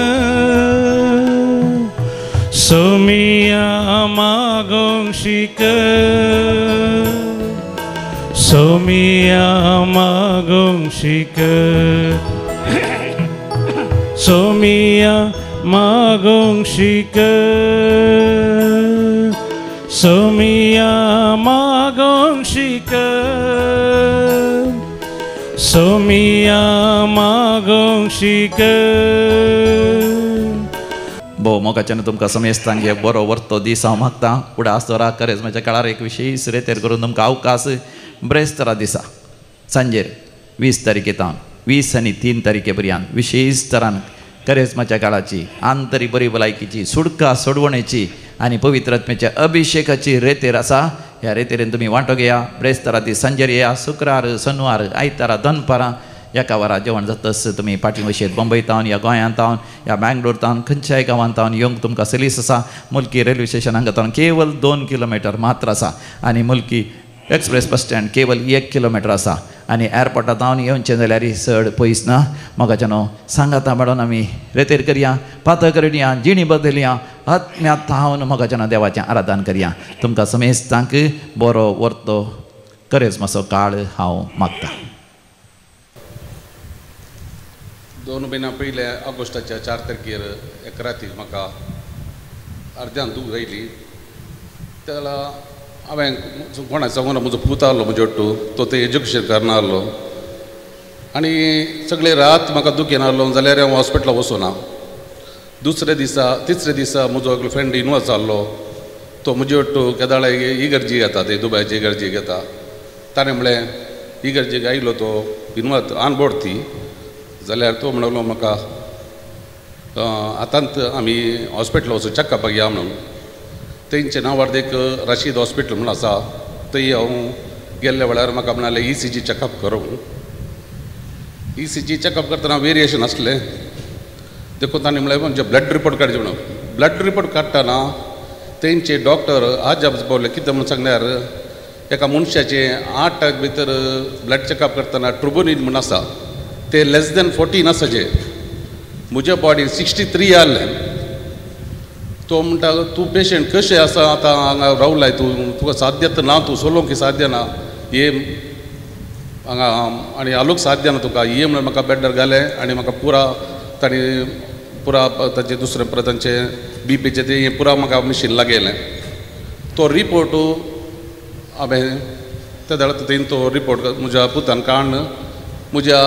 सोमिया मागोवंक शिकय, सोमिया मागोवंक शिकय, सोमिया मागोवंक शिकय, सोमिया मागोवंक शिकय, सोमिया मागोवंक शिकय. भोव मोगाच्यान तुमकां समेस्तांक हे बरो वर्तो दीस हांव मागतां. फुडें आसतोरा करेजमाच्या काळार एक विशेश रेतेर करून तुमकां अवकाश ब्रेस्तारा दिसा सांजेर 20 तारखेतावन 20 आनी 3 तारखे पर्यंत विशेश तरान करेजमाच्या काळाची आंतरीक बरी भलायकीची सुडका सोडवणेची आनी पवित्र आत्म्याच्या अभिशेकाची रेतेर आसा. ह्या रेतेरेन तुमी वांटो घेया. ब्रेस्तारा दीस सांजेर येया. शुक्रार शनिवार आयतारा दनपारां एका वरा जेवण जातस तुमी पाटी वशेत बंबयतावन या गोंयांतावन या बँगलोरतावन खंयच्याय गांवांतावन येवंक तुमकां सलीस आसा. मुल्की रेल्वे स्टेशन हांगातावन केवल 2 किलोमीटर मात्र आसा आनी मुल्की एक्सप्रेस बस स्टँड केवल 1 किलोमीटर आसा आनी एअरपोर्टांतावन येवचें जाल्यार चड पयस ना. मोगाच्यान सांगाता मेळोन आमी रेतेर करया, पातळ करया, जिणी बदलया, आत्म्यांत थावन मोगाच्यान देवाचें आराधन करया. तुमकां समेस्तांक बरो वर्तो करेजमाचो काळ हांव मागतां. 2 म्हयन्या पयले ऑगस्टाच्या 4 तारखेर एक राती म्हाका अर्द्यान दूख जायली. त्याला हांवें कोणा सांगून म्हजो पूत आहलो म्हजे वाटू तो ते एज्युकेशन करना आहलो आनी सगळे रात म्हाका दूख येनाहलो जाल्यार हांव हॉस्पिटलाक वचूना. तिसरे दिसा म्हजो एकलो फ्रेंड इनवॉल्व जाल्लो तो म्हजे वाटू केदाळे इगर्जी घेता ते दुबयची इगर्जी घेता. ताणें म्हणलें इगर्जेक आयलो तो इनवॉल्व ऑन बोर्ड ती जाल्यार तो म्हणलो म्हाका आतांत आमी हॉस्पिटलाक वचून चॅकअपाक या म्हणून. तेंचे नांवार एक रशीद हॉस्पिटल म्हणून आसा थंय हांव गेल्ल्या वेळार म्हाका म्हणाले ECG चॅकअप करूं. ECG चॅकअप करतना वेरिएशन आसलें देखून ताणें म्हणलें म्हणजे ब्लड रिपोर्ट काडचें म्हणून. ब्लड रिपोर्ट काडटना तेंचे डॉक्टर आजाप पावले कितें म्हणून सांगल्यार एका मनशाचे 8 भितर ब्लड चॅकअप करतना ट्रुबोनिन म्हणून आसा ते लेस दॅन 14 आसाचे. म्हज्या बॉडीन 63 आहलें. तो म्हणटा तूं पेशंट कशें आसा आतां हांगा रावलाय तुका साध्य ना तूं सोलोवंक साध्य ना ये हांगा आनी हालूंक साध्य ना तुका ये म्हणून म्हाका बेड्डार घाले आनी म्हाका पुरा ताचे दुसरे परत तांचे BPचे ते हें पुरा म्हाका मशीन लागयलें. तो रिपोर्ट हांवें त्या वेळार तेणें तो रिपोर्ट म्हज्या पुतान काडून म्हज्या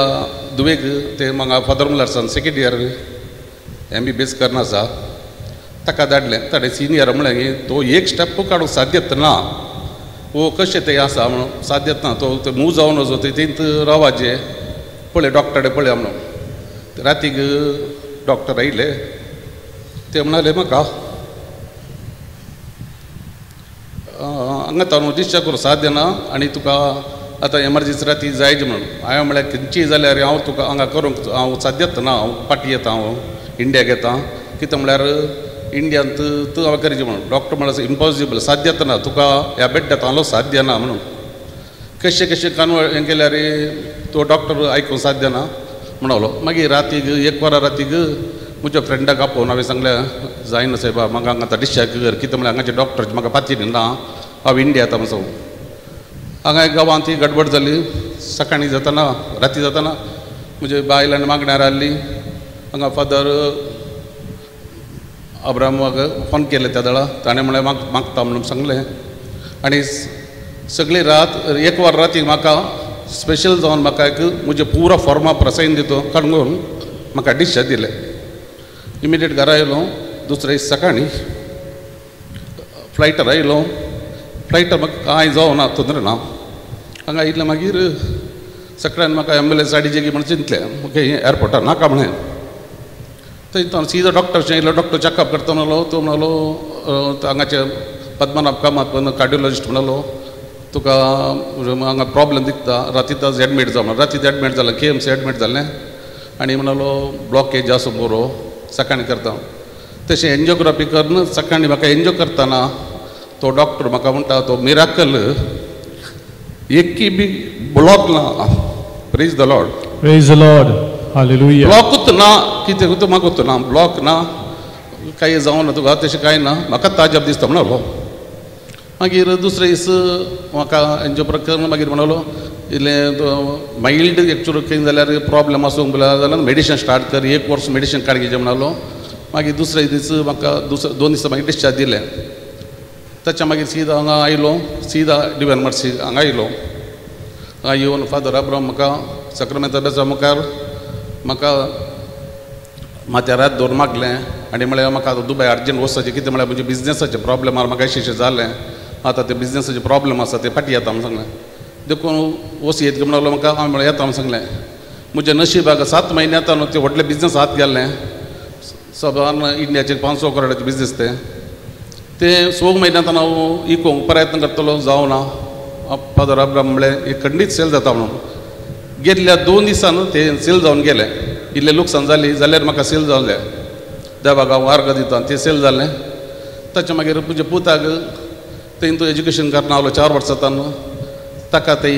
दुवेक ते म्हाका फादर मुलार्सान सेकंड इयर MBBS करना आसा ताका धाडलें. ताणें सिनियर म्हणलें की तो एक स्टेप काडूंक साध्यत ना वो कशें तें आसा म्हणून साध्यत ना तो मूव जावन वचो तेंत रावाचे पळय डॉक्टराकडे पळया म्हणून. रातीक डॉक्टर आयले ते म्हणाले म्हाका हांगा ताणूं डिस्चार्ज करूं साध्य ना आनी तुका आतां एमर्जन्सी राती जायचे म्हणून. हांवें म्हळ्यार खंयचीय जाल्यार हांव तुका हांगा करूंक हांव साध्यत ना हांव पाटी येता हांव इंडियाक येता कितें म्हळ्यार इंडियांत तूं हांवें करचें म्हणून. डॉक्टर म्हळ्यार इम्पॉसिबल साध्यत ना तुका ह्या बेड्डात हालो साध्य ना म्हणून. कशें हें केल्यार तो डॉक्टर आयकूंक साध्य ना म्हणलो. मागीर रातीक 1 वरा रातीक म्हज्या फ्रेंडाक आपोवन हांवें सांगलें जायना सायबा म्हाका हांगा आतां डिस्चार्ज कर कितें म्हळ्यार हांगाचे डॉक्टर म्हाका पाती ना हांव इंडिया येता म्हणून. हांगा गांवांत ती गडबड जाली. सकाळीं जाताना राती जाताना म्हजे बायलांनी मागण्यार आयली. हांगा फादर अब्रामाक फोन केले त्या वेळा ताणें म्हळें मागता म्हणून सांगलें आनी सगळी रात 1 वर रातीक म्हाका स्पेशल जावन म्हाका एक म्हजे पुरो फॉर्मा प्रसायन दितो काडून म्हाका डिस्चार्ज दिले. इमिडिएट घरा आयलो. दुसरे दीस सकाळीं फ्लायटार आयलो. फ्लायटार म्हाका कांय जावना तोंदरे ना. हांगा आयिल्लें मागीर सकाळीं म्हाका एम्बुलन्स हाडिची की म्हणून चिंतलें म्हाका एअरपोर्टार नाका म्हणलें. थंय सीदो डॉक्टरशें येयलो. डॉक्टर चॅकअप करता म्हणलो. तो म्हणलो हांगाचे पद्मनाभ कामत कार्डिओलॉजिस्ट म्हणलो तुका हांगा प्रॉब्लेम दिसता रातींच एडमीट जावं रातींच एडमीट जालें KMC एडमीट जालें आनी म्हणलो ब्लॉकेज आसा बरो सकाळीं करता तशें एन्जिओग्राफी करून सकाळीं म्हाका एन्जिओ करतना तो डॉक्टर म्हाका म्हणटा तो मिराकल एक बी ब्लॉक ना praise the Lord Praise the Lord. Hallelujah. ब्लॉकूच ना कितें म्हाका ना ब्लॉक ना काही जावं ना तुका तशें कांय ना म्हाका ताजब दिसता म्हणलो मागीर दुसरे दीस म्हाका एन्जिओ प्रकरण मागीर म्हणलो इल्लें मायल्ड एक्चुअली कितें जाल्यार प्रॉब्लेम आसूंक जाल्यार मेडिसीन स्टार्ट कर 1 वर्स मेडिसीन काड घेवचें म्हणलो मागीर दुसरे दीस म्हाका 2 दीस मागीर डिस्चार्ज दिलें ताच्या मागीर सीदा हांगा आयलो सीदा डिवाइन मर्सी हांगा आयलो हांगा येवन फादर अब्राहम म्हाका सक्रामेंत अभ्यासा मुखार म्हाका माथ्यारात दवरून मागलें आनी म्हळ्यार म्हाका दुबय अर्जंट वचपाचें कितें म्हळ्यार म्हणजे बिजनेसाचें प्रॉब्लेम म्हाका अशें जालें आतां ते बिजनेसाचे प्रॉब्लेम आसा ते फाटीं येता म्हणून सांगलें देखून वच येत म्हणलो म्हाका हांवें म्हळ्यार येता म्हणून सांगलें म्हज्या नशिबाक 7 म्हयने येता न्हू ते व्हडले बिजनेस हात गेल्लें सबान इंडियाचे 500 करोडाचे बिजनेस ते 6 म्हयन्यांत हांव इकोवंक प्रयत्न करतलो जावना फादर अब्राहम म्हळें एक खंडीत सेल जाता म्हणून गेल्ल्या 2 दिसान ते सेल जावन गेलें इल्लें लुकसाण जाली जाल्यार म्हाका सेल जावलें देवाक हांव वार्ग दिता तें सेल जालें ताच्या मागीर म्हज्या पुताक थंय तो एज्युकेशन करना आवलो 4 वर्सां न्हू ताका थंय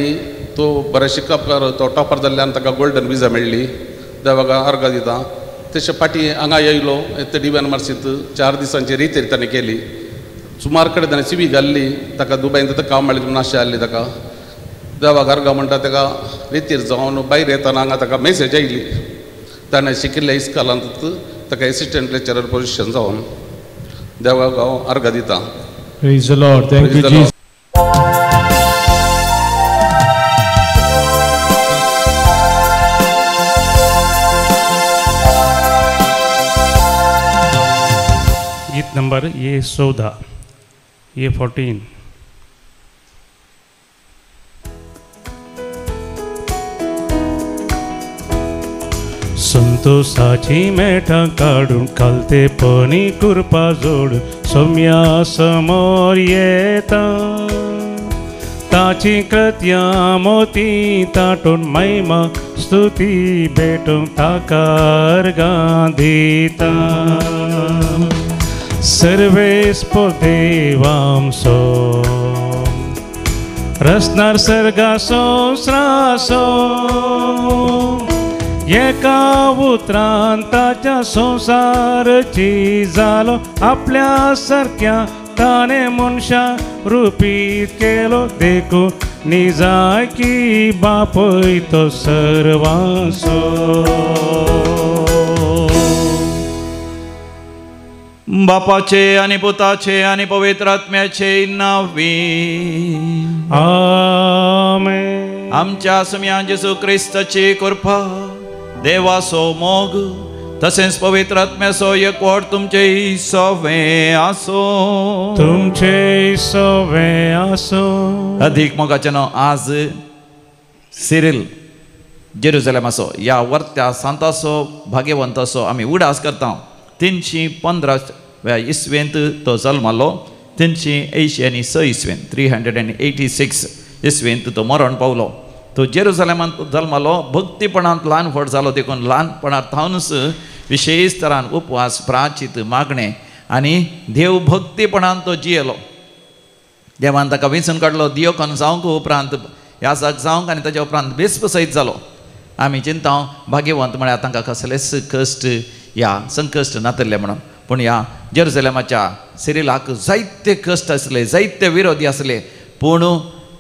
तो बरें शिकप तो टॉपर जाल्ल्यान ताका गोल्डन विजा मेळ्ळी देवाक अर्ग दिता तशें फाटीं हांगा येयलो ते डिवाइन मर्सींत 4 दिसांची रित ताणें केली सुमार कडेन ताणें CV घाल्ली ताका दुबयंत ताका काम मेळ्ळें नाशा जाल्ली ताका देवाक अर्ग म्हणटा ताका रितीर जावन भायर येताना हांगा ताका मॅसेज आयली ताणें शिकिल्ल्या इस्कॉलांत ताका एसिस्टंट लेक्चरर पोजिशन जावन देवाक हांव अर्ग दिता Praise the Lord. Thank you, Jesus. गीत नंबर A14 A14 संतोषाची मेठां काढून खालतेपणी कृपा जोड सोम्या समोर येता ताची कृत्यां मोती ताटून महिमा स्तुती भेटून ताका अर्गां दिता सर्वेस por देवांसो रचणार सर्गासो स्रासो एका उतरान ताच्या संसारची जालो आपल्या सारक्या ताणे मनशा रुपीत केलो देखू निजाय की बापय तो सर्वांसो बापाचे आणि पुताचे आणि पवित्र आत्म्याचे नावी आमेन. आमच्या सम्या जेसू ख्रिस्ताची कृपा देवासो मोग तसेच पवित्र आत्म्याचो एकवट तुमचे सवे आसो तुमचे सवे आसो. अधिक मोगाचे न्हू आज सिरिल जेरुसलेमाचो या वर्त्या सांताचो भाग्यवंताचो आमी उडास करता. 315 इस्वेंत तो जल्मालो 386 इस्वेंत 386 इस्वेंत तो मरण पावलो. तो जेरुसलेमांत जल्मालो भक्तीपणांत ल्हान व्हड जालो देखून ल्हानपणांत थावनच विशेष तरान उपवास प्राचित मागणे आनी देव भक्तीपणांत तो जियेलो. देवान ताका वेंचून काडलो दियोकन जावंक उपरांत याजक जावंक आनी ताच्या उपरांत बेस्प सयत जालो. आमी चिंता भाग्यवंत म्हळ्यार तांकां कसलेच कश्ट या संकश्ट नातरले म्हणून. पूण ह्या जेरुसलेमाच्या सिरिलाक जायते कश्ट आसले जायते विरोधी आसले पूण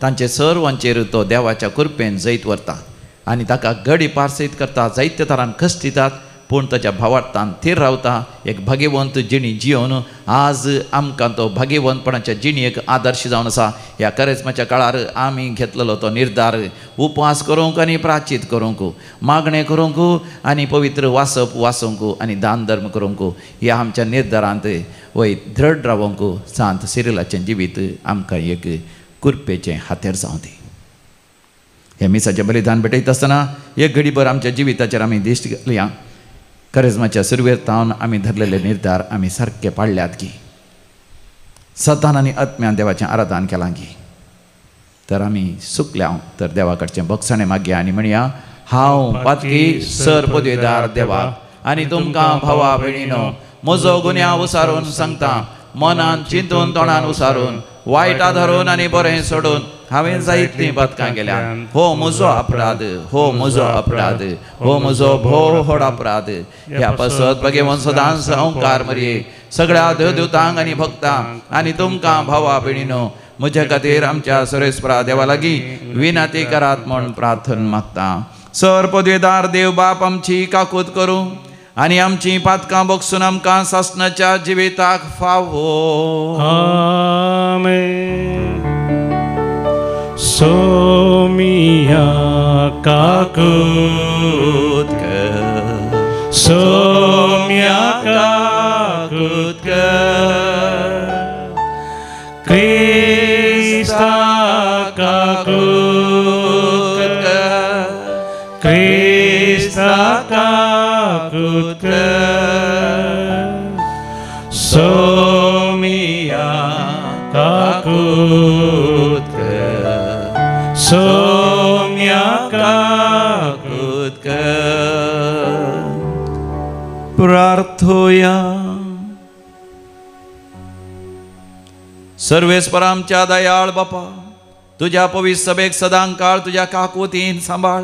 तांचे सर्वांचेर तो देवाच्या कृपेन जैत व्हरता आनी ताका घडी पार्सयत करता. जायते तरान कश्ट दितात पूण ताच्या भावार्थान थीर रावता. एक भाग्यवंत जिणी जियोन आज आमकां तो भाग्यवंतपणाच्या जिणयेक आदर्श जावन आसा. ह्या करेस्माच्या काळार आमी घेतलेलो तो निर्धार उपवास करूंक आनी प्राचीत करूंक मागणें करूंक आनी पवित्र वाचप वाचूंक आनी दान धर्म करूंक ह्या आमच्या निर्धारांत वयत दृढ रावंक सांत सिरिलाचें जिवीत आमकां एक कृपेचें हातेर जावं दी. हे मिसाचें बलिदान भेटयत आसतना एक घडीभर आमच्या जिविताचेर आमी दिश्ट घालया. करेजमाच्या सुरवेर तावन आमी धरलेले निर्धार आमी सारके पाळल्यात की सतान आनी आत्म्यान देवाचें आराधन केलां की तर आमी सुकल्या तर देवा कडचें बक्षणे मागया आनी म्हणया हांव पातकी सर पदवेदार देवाक आनी तुमकां भावा भयणीनो म्हजो गुन्यांव उसारून सांगता मनान चिंतून तोंडान उसारून वायट आधारून आनी बरें सोडून हांवें जायतीं बदकां गेल्या हो म्हजो अपराध हो म्हजो अपराध हो म्हजो भोव व्हड अपराध ह्या पासत भगेवन सदांच ओंकार मरये सगळ्या देवदूतांक आनी भक्तांक आनी तुमकां भावा भयणीनो म्हजे खातीर आमच्या सर्वेस्परा देवा लागीं विनंती करात म्हूण प्रार्थना मागता सर पदवेदार देव बाप आमची काकूत करूं आनी आमची पातकां बगसून आमकां सासणाच्या जिविताक फावो आमेन सोमिया काकूत कर सोम्या काकूत क्रिस्ता काकूत क्रिस्ता काकूत सोमिया काकूत सोम्या काकूत प्रार्थोया सर्वेस्परा आमच्या दयाळ बापा तुझ्या पवित्र सभेक सदां काळ तुझ्या काकुतीन सांबाळ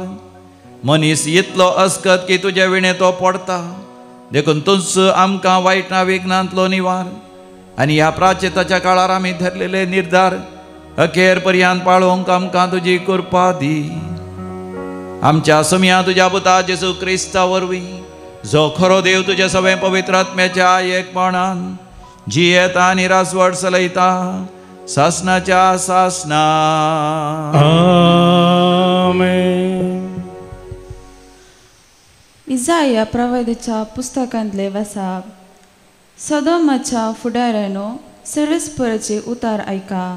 मनीस इतलो अस्कत की तुझ्या विणे तो पडता देखून तुझ आमकां वायटा विघ्नांतलो निवार आनी ह्या प्राचेताच्या काळार आमी धरलेले निर्धार अखेर पर्यंत पाळोवंक आमकां तुजी कृपा दी आमच्या सुम्या तुज्या पुता जेजू क्रिस्ता वरवीं जो खरो देव तुजे सगळे पवित्र आत्म्याच्या एकपणान जियेता आनी रासवड चलयता सासणाच्या सासना आमेन इसाया प्रवादीच्या पुस्तकांतले वाचप सदोमाच्या फुडाऱ्यानो सर्वेस्पराचे उतार ऐका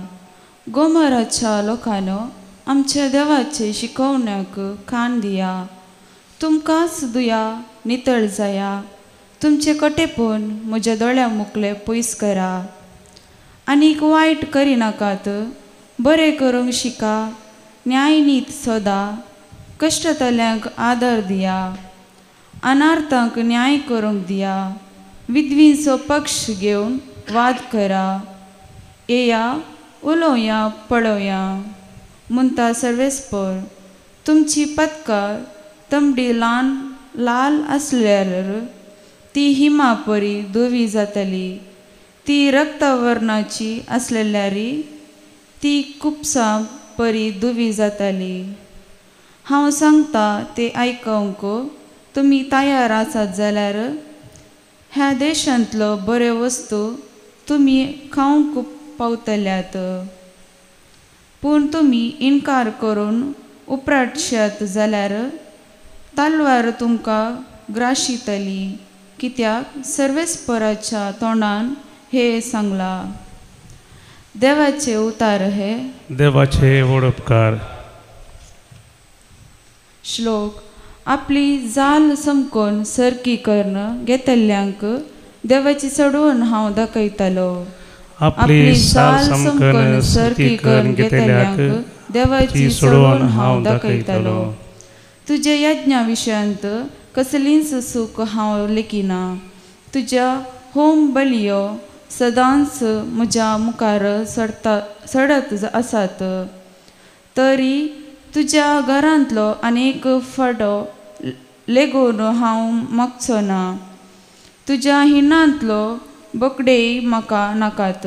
गोमराच्या लोकांनो आमच्या देवाचे शिकवण्याक कान दिया तुमकां सुदुया नितळ जाया तुमचे कटेपण म्हज्या दोळ्या मुखले पयस करा आनीक वायट करिनाकात बरें करूंक शिका न्यायनीत सोदा कश्टतल्यांक आदर दिया अनार्थांक न्याय करूंक दिया विधवींचो पक्ष घेवन वाद करा येया उलोवया पळोवया म्हणटा सर्वेस्पर तुमची पदकां तमडी लाल आसल्यार ती हिमा परी धवी जातली ती रक्तवर्णाची आसलेल्यार ती खुपसां परी धवी जातली हांव सांगता ते आयकूंक तुमी तयार आसात जाल्यार ह्या देशांतलो बऱ्यो वस्तू तुमी खावंक पावतल्यात पूण तुमी इन्कार करून उपराटशात जाल्यार तलवार तुमकां ग्राशितली कित्याक सर्वेस्पराच्या तोंडान हे सांगला देवाचे उतार हे देवाचे व्हड उपकार श्लोक आपली जाल समकोन सरकी कर्ण घेतल्यांक देवाची चडवण हांव दाखयतलो आपली जाल समकोन सरकी कर्ण घेतल्यांक देवाची चडवण हांव दाखयतलो तुज्या यज्ञा विशयांत कसलींच सूख हांव लेखिना तुज्या होम बलियो सदांच म्हज्या मुखार सडत आसात तरी तुज्या घरांतलो आनीक फाटो लेगून हांव मागचो ना तुज्या हिनांतलो बोकडेय म्हाका नाकात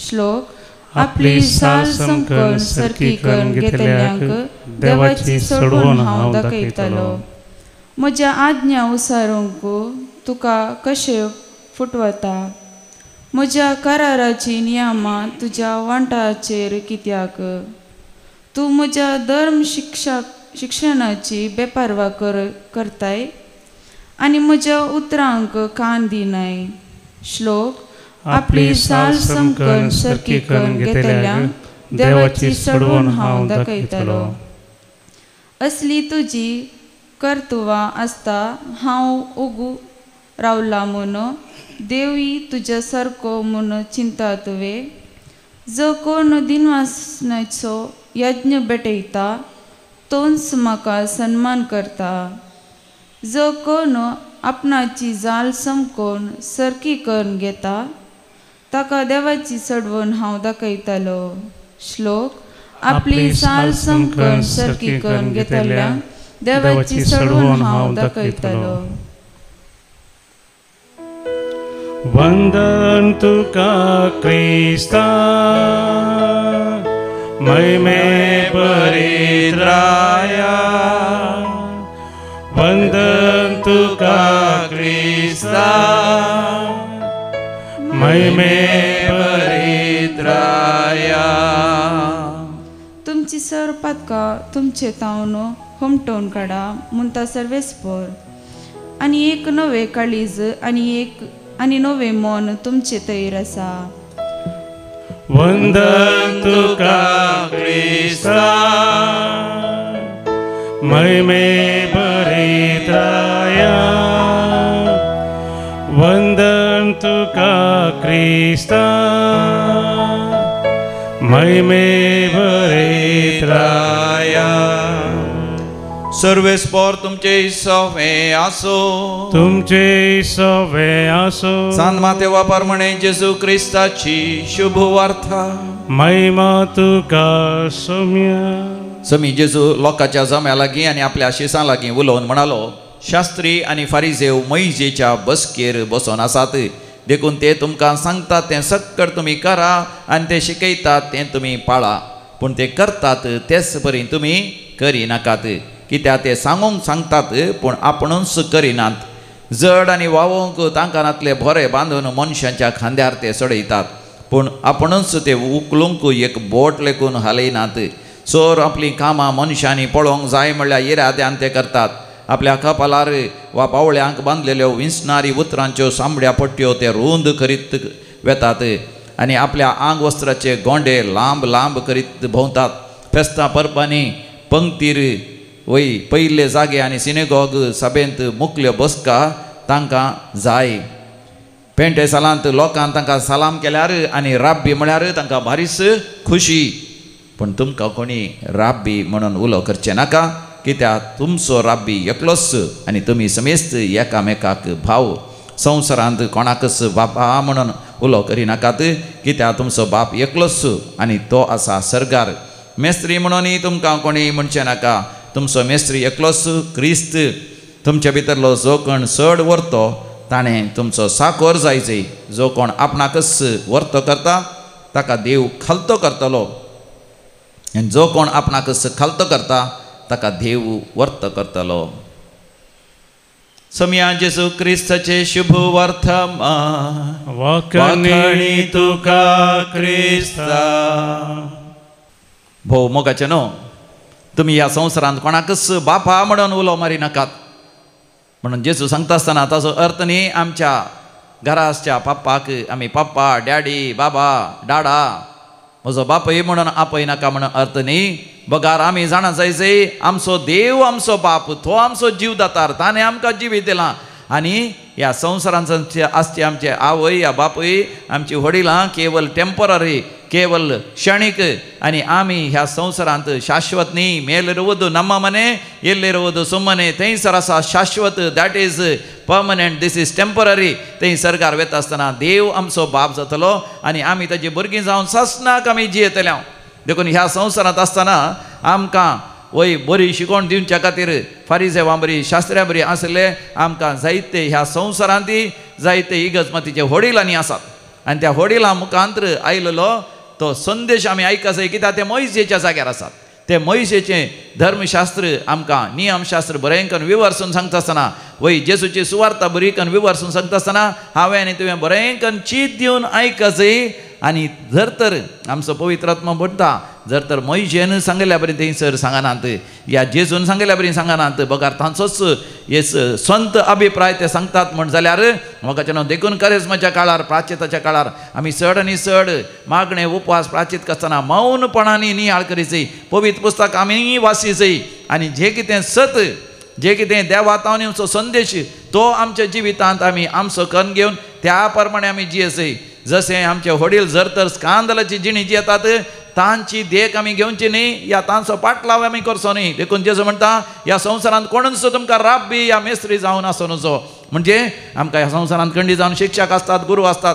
श्लोक आपली जाल समकोन सरकी करून घेतल्यांक देवाची चडवण हांव दाखयतलो म्हज्या आज्ञा उसारूंक तुका कशें फुटवता म्हज्या कराराची नियमां तुज्या वांटाचेर कित्याक तूं म्हज्या धर्म शिक्षणाची बेपारवा करताय आनी म्हज्या उतरांक कान दिनाय श्लोक आपली जाल समकोन सरकी करून घेतल्यांक देवाची चडवण हांव दाखयतलो असली तुजी कर्तुवां आसता हांव उगू रावला म्हूण देवी तुज्या सारको म्हूण चिंता तुवें जो कोण दिनवासनाचो यज्ञ भेटयता तोच म्हाका सन्मान करता. जो कोण आपणाची जाल समकोन सरकी करून घेता ताका देवाची चडवण हांव दाखयतलो. श्लोक. आपली साल समकन सरकी करून घेतल्यांक देवाची चडवण हांव दाखयतलो. वंदन तुका क्रिस्ता महिमे परित्राया. वंदन तुका क्रिस्ता महिमे परित्राया. तुमची सर पातका तुमचे तावन हमटोवन काडा म्हणटा सर्वेस्पर. आनी एक नवे काळीज आनी नवे मन तुमचे तैर आसा. वंदन तुका क्रिस्ता महिमे परित्राया. वंदन तुका क्रिस्ता महिमे परित्राया. सर्वेस्पर तुमचे सवे आसो. तुमचे सवे आसो. सांत मातेव प्रमाणे जेजू क्रिस्ताची शुभ वार्ता. महिमा तुका सौम्य. समी जेजू लोकांच्या जम्या लागीं आनी आपल्या शिसां लागीं उलोवन म्हणालो, शास्त्री आनी फारिजेव मैजेच्या बसकेर बसोन आसात. देखून ते तुमकां सांगतात तें सक्कड तुमी करा आनी ते शिकयतात तें तुमी पाळा. पूण ते करतात तेच परी तुमी करिनाकात. कित्याक ते सांगूंक सांगतात पूण आपुणूच करिनात. जड आनी वावोवंक तांकानातले भोरे बांदून मनशांच्या खांद्यार ते चडयतात. पूण आपुणूच ते उखलूंक एक बोट लेकून हालयनात. चोर आपलीं कामां मनशांनी पळोवंक जाय म्हणल्यार येराद्यान ते करतात. आपल्या कपालार वा बावळ्यांक बांदलेल्यो विंचणारी उतरांच्यो सामड्या पट्ट्यो ते रुंद करीत वेतात आनी आपल्या आंग वस्त्राचे गोंडे लांब लांब करीत भोंवतात. फेस्तां परबांनी पंक्तीर वय पयले जागे आनी सिनेगॉग सभेंत मुखल्यो बसका तांकां जाय. पेंटे सालांत लोकांन तांकां सलाम केल्यार आनी राब्बी म्हळ्यार तांकां भारीच खुशी. पूण तुमकां कोणी राब्बी म्हणून उलो करचें नाका. कित्याक तुमचो राब्बी एकलोच आनी तुमी समेस्त एकामेकाक भाव. संवसारांत कोणाकच बापा म्हणून उलो करिनाकात. कित्याक तुमचो बाप एकलोच आनी तो आसा सर्गार. मेस्त्री म्हणूनय तुमकां कोणी म्हणचें नाका. तुमचो मेस्त्री एकलोच क्रिस्त. तुमचे भितरलो जो कोण चड व्हरतो ताणें तुमचो साकोर जायचो. जो कोण आपणाकच व्हरतो करता ताका देव खालतो करतलो आनी जो कोण आपणाकच खालतो करता ताका देव वर्त करतलो. सम्या जेजू क्रिस्ताचे शुभ वर्तमान. वखणी तुका क्रिस्ता. भोव मोगाचे न्हू. तुमी ह्या संवसारांत कोणाकच बापा म्हणून उलो मारी नाकात. म्हणून जेजू सांगता आसतना ताचो अर्थ न्ही आमच्या घराच्या पप्पाक आमी पप्पा डॅडी बाबा डाडा म्हजो बापय म्हणून आपय नाका म्हणून अर्थ न्ही. बगार आमी जाणा जायचें आमचो देव आमचो बाप तो आमचो जीव दातार. ताणें आमकां जिवीत दिलां आनी ह्या संवसारांत आसचे आमचे आवय या बापूय आमची वडिलां केवल टेम्पररी केवल क्षणीक आनी आमी ह्या संवसारांत शाश्वत न्ही. ಮೇಲಿರುವುದು ನಮ್ಮ ಮನೆ ಎಲ್ಲಿರುವುದು ಸುಮ್ಮನೆ थंयसर आसा शाश्वत. That is permanent. This is temporary. थंय सर्गार वता आसतना देव आमचो बाप जातलो आनी आमी ताची भुरगीं जावन ससनाक आमी जियेतल्या. देखून ह्या संवसारांत आसतना आमकां वय बरी शिकोवण दिवच्या खातीर फारिजेवां बरी शास्त्र्यां बरी आसले आमकां जायते ह्या संवसारांतय जायते इगर्जमतीचे वडीलांनी आसात. आनी त्या वडिलां मुखांतर आयिल्लो तो संदेश आमी आयका जाय. कित्याक ते मोइजेच्या जाग्यार आसात. ते मोइजेचें धर्मशास्त्र आमकां नियमशास्त्र बरें करून विवरसून सांगता आसतना वय जेजूची सुवार्ता बरी करून विवरसून सांगता आसतना हांवें आनी तुवें बरें करून चीत दिवन आयका जाय. आनी जर तर आमचो पवित्र आत्मा म्हणटा जर तर मोइजेन सांगल्या बरें थंयसर सांगनात या जेजून सांगल्या बरें सांगनात बगार तांचोच हे संत अभिप्राय ते सांगतात म्हण जाल्यार म्हाका न्हू. देखून करेजमाच्या काळार प्राचिताच्या काळार आमी चड आनी चड मागणे उपवास प्राचीत करतना मौनपणांनी नियाळ करीचय. पवित्र पुस्तक आमी वाचीचय आनी जे कितें सत जे कितें देवातावनीचो संदेश तो आमच्या जिवितांत आमी आमचो करून घेवन त्या प्रमाणे आमी जियेचय. जसे आमचे वडील जर तर स्कांदलाची जिणी जी येतात तांची देख आमी घेवची न्ही या तांचो पाटलाव आमी करचो न्ही देखून जेजू म्हणटा ह्या संवसारांत कोणूच तुमकां राब्बी या मेस्त्री जावन आसो नजो म्हणजे आमकां ह्या संवसारांत खंडी जावन शिक्षक आसतात गुरू आसतात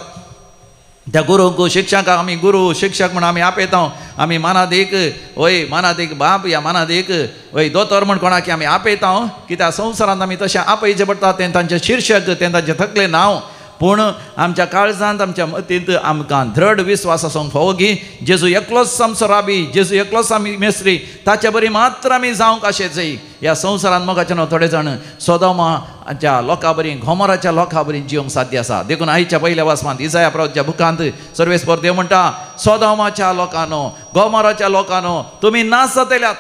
त्या गुरूक शिक्षकाक आमी गुरू शिक्षक म्हणून आमी आपयता आमी मानात एक वय मानात एक बाप या मानात एक वय दोतोर म्हण कोणाक आमी आपयता कित्याक संवसारांत आमी तशें आपयचें पडटा तें तांचें शीर्षक तें तांचें थकलें नांव पूण आमच्या काळजांत आमच्या मतींत आमकां दृढ विस्वास आसूंक फावो की जेजू एकलोच आमचो राबी जेजू एकलोच आमी मेस्त्री ताचे बरी मात्र आमी जावंक अशें जाय ह्या संवसारांत मोगाचे न्हू थोडे जाण सोदोमाच्या लोकां बरी घोमोराच्या लोकां बरी जिवंक साध्य आसा देखून आयच्या पयल्या वाचमांत इसाया प्रवक्त्याच्या बुकांत सर्वेस्पर देव म्हणटा सोदोमाच्या लोकांनो गोमोराच्या लोकांनो तुमी नाश जातल्यात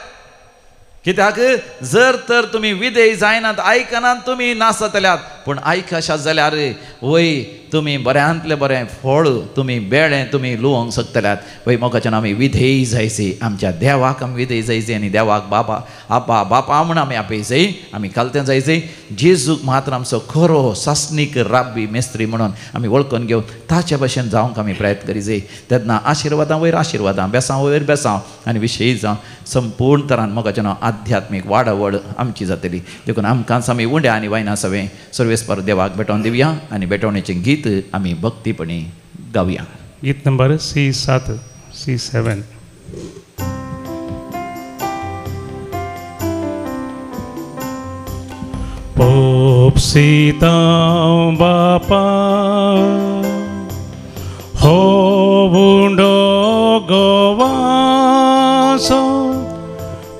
कित्याक जर तर तुमी विधेय जायनात आयकनात तुमी नाश जातल्यात पूण आयकशात जाल्यार वय तुमी बऱ्यांतले बरें फळ तुमी बेळें तुमी लुवंक शकतल्यात वय मोगाच्यान आमी विधेय जायची आमच्या देवाक आमी विधेय जायची आनी देवाक बाबा आपा बापा म्हूण आमी आपयचें आमी घालतें जायचें जेजूक मात्र आमचो खरो सासनीक राब्बी मेस्त्री म्हणून आमी वळखून घेवन ताचे भशेन जावंक आमी प्रयत्न करीत तेन्ना आशिर्वादां वयर आशिर्वादां बेसांव वयर बेसांव आनी विशयी जावं संपूर्ण तरान मोगाचें नांव आध्यात्मीक वाडवड आमची जातली देखून आमकांच आमी उंड्या आनी वायना सवें सर्वेस्पर देवाक भेटोवन दिवया आनी भेटोवणेचें गीत आमी भक्तीपणी गावया गीत number C7 C7 pope Sita बापा हो बुंडो गोवासो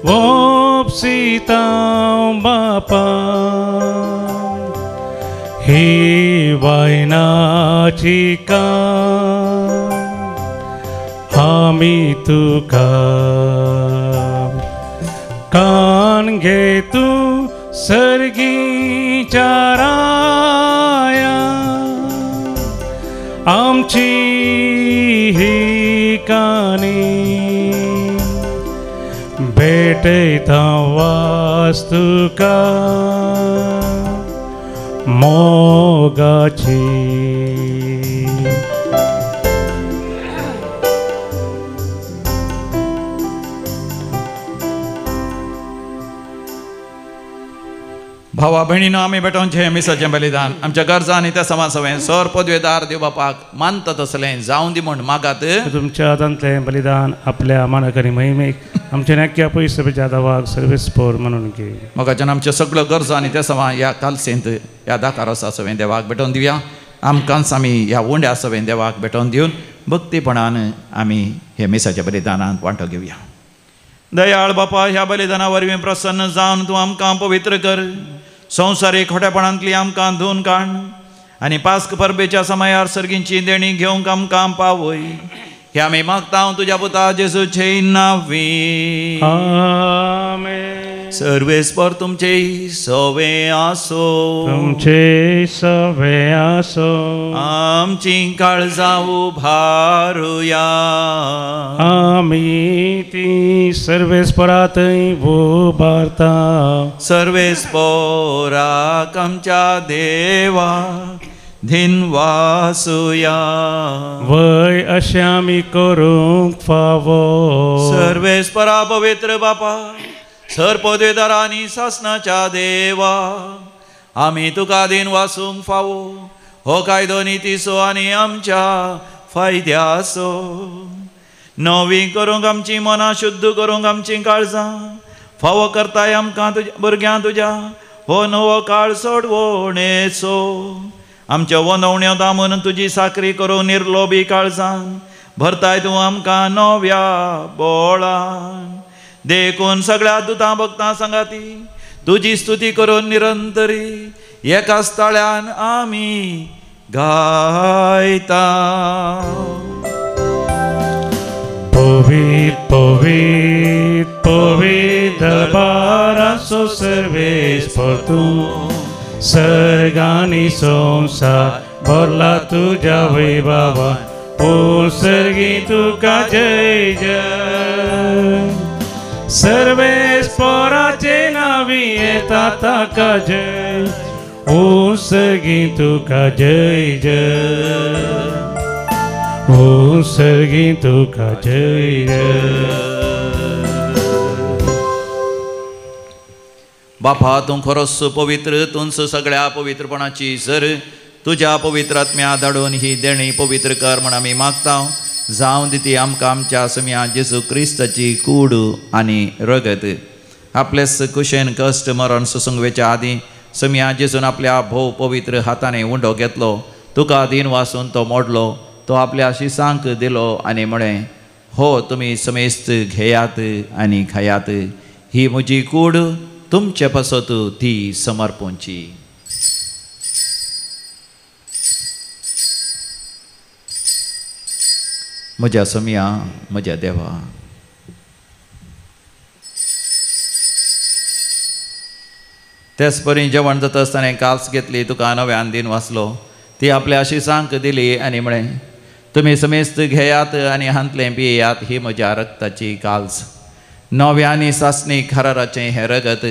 पोप सीता बापा ही वायनाची का आमी तुका कान घे तू सर्गीच्या राया आमची ही कानी भेटयता वास्तुका मोगाची भावा भयणीनो आमी भेटोवचें मिसाचें बलिदान आमच्या गरजा आनी त्या समासवें सर पदवेदार देव बापाक मानता तसलें जावं दी म्हूण मागात तुमच्या हातांतलें बलिदान आपल्या मानकरी महिमेक आमच्या नक्क्या पयसपेच्या दावाक सर्वेस्पोर म्हणून घे मोगाच्यान आमच्यो सगळ्यो गरजो आनी त्या समा ह्या कालसेंत ह्या दाकारोसा सवें देवाक भेटोवन दिवया आमकांच आमी ह्या उंड्या सवें देवाक भेटोवन दिवन भक्तीपणान आमी हे मिसाच्या बलिदानांत वांटो घेवया दयाळ बापा ह्या बलिदाना वरवीं प्रसन्न जावन तूं आमकां पवित्र कर संवसारीक खोटेपणांतली आमकां धुवन काड आनी पास्क परबेच्या समयार सर्गींची देणी घेवंक आमकां पावय हे आमी मागता तुज्या पुता जेजूचे नांवी आमेन सर्वेस्पर तुमचे सवे आसो तुमचे सवे आसो आमची काळजां उभारुया आमी ती सर्वेस्परांतय उबारता सर्वेस्पराक आमच्या देवा धिनवासुया वय अशें आमी करूंक फावो सर्वेस्परा पवित्र बापा सर पदवेदारा आनी सासनाच्या देवा आमी तुका दिन वासूंक फावो हो कायदो नितीसो आनी आमच्या फायद्याचो नवी करूंक आमची मनां शुद्ध करूंक आमची काळजां फावो करताय आमकां तुज्या भुरग्यां तुज्या हो नवो काळ सोडवणेचो आमच्या वनवण्यो दामून तुजी साकरी करूं निर्लोभी काळजान भरताय तूं आमकां नव्या बोळान देखून सगळ्या दुतां भक्तां सांगाती तुजी स्तुती करून निरंतरी एका स्थळ्यान आमी गायता पवित्र पवित्र पवित्र दरबाराचो सर्वेस्पर तूं सर्गानी संसार भरला तुज्या वैभवान ओ सर्गी तुका जय जय सर्वेस्पराचे नावी येता ताका जय ओ सर्गी तुका जय जय ओ सर्गी तुका जय जय. बापा तूं खरोच पवित्र, तूंच सगळ्या पवित्रपणाची सर. तुझ्या पवित्र आत्म्या धाडून ही देणी पवित्र कर म्हण आमी मागता. जावं दी आमकां आमच्या सम्या जेजू क्रिस्ताची कूड आनी रगत. आपलेच कुशेन कश्ट मरण सुसंगवेच्या आदी सम्या जेजून आपल्या भोव पवित्र हाताने उंडो घेतलो. तुका दिन वासून तो मोडलो. तो आपल्या शिसांक दिलो आनी म्हळें, हो तुमी समेस्त घेयात आनी खायात. ही म्हजी कूड, तुमचे पासत ती समर्पूंची. म्हज्या सम्या, म्हज्या देवा, तेच परी जेवण जाता आसतना काल्स घेतली, तुका नव्यान दिन वाचलो. ती आपल्या शिसांक दिली आनी म्हळें, तुमी समेस्त घेयात आनी हांतले पियेयात. ही म्हज्या रक्ताची काल्स, नव्यानी सासणीक हराराचें हें रगत.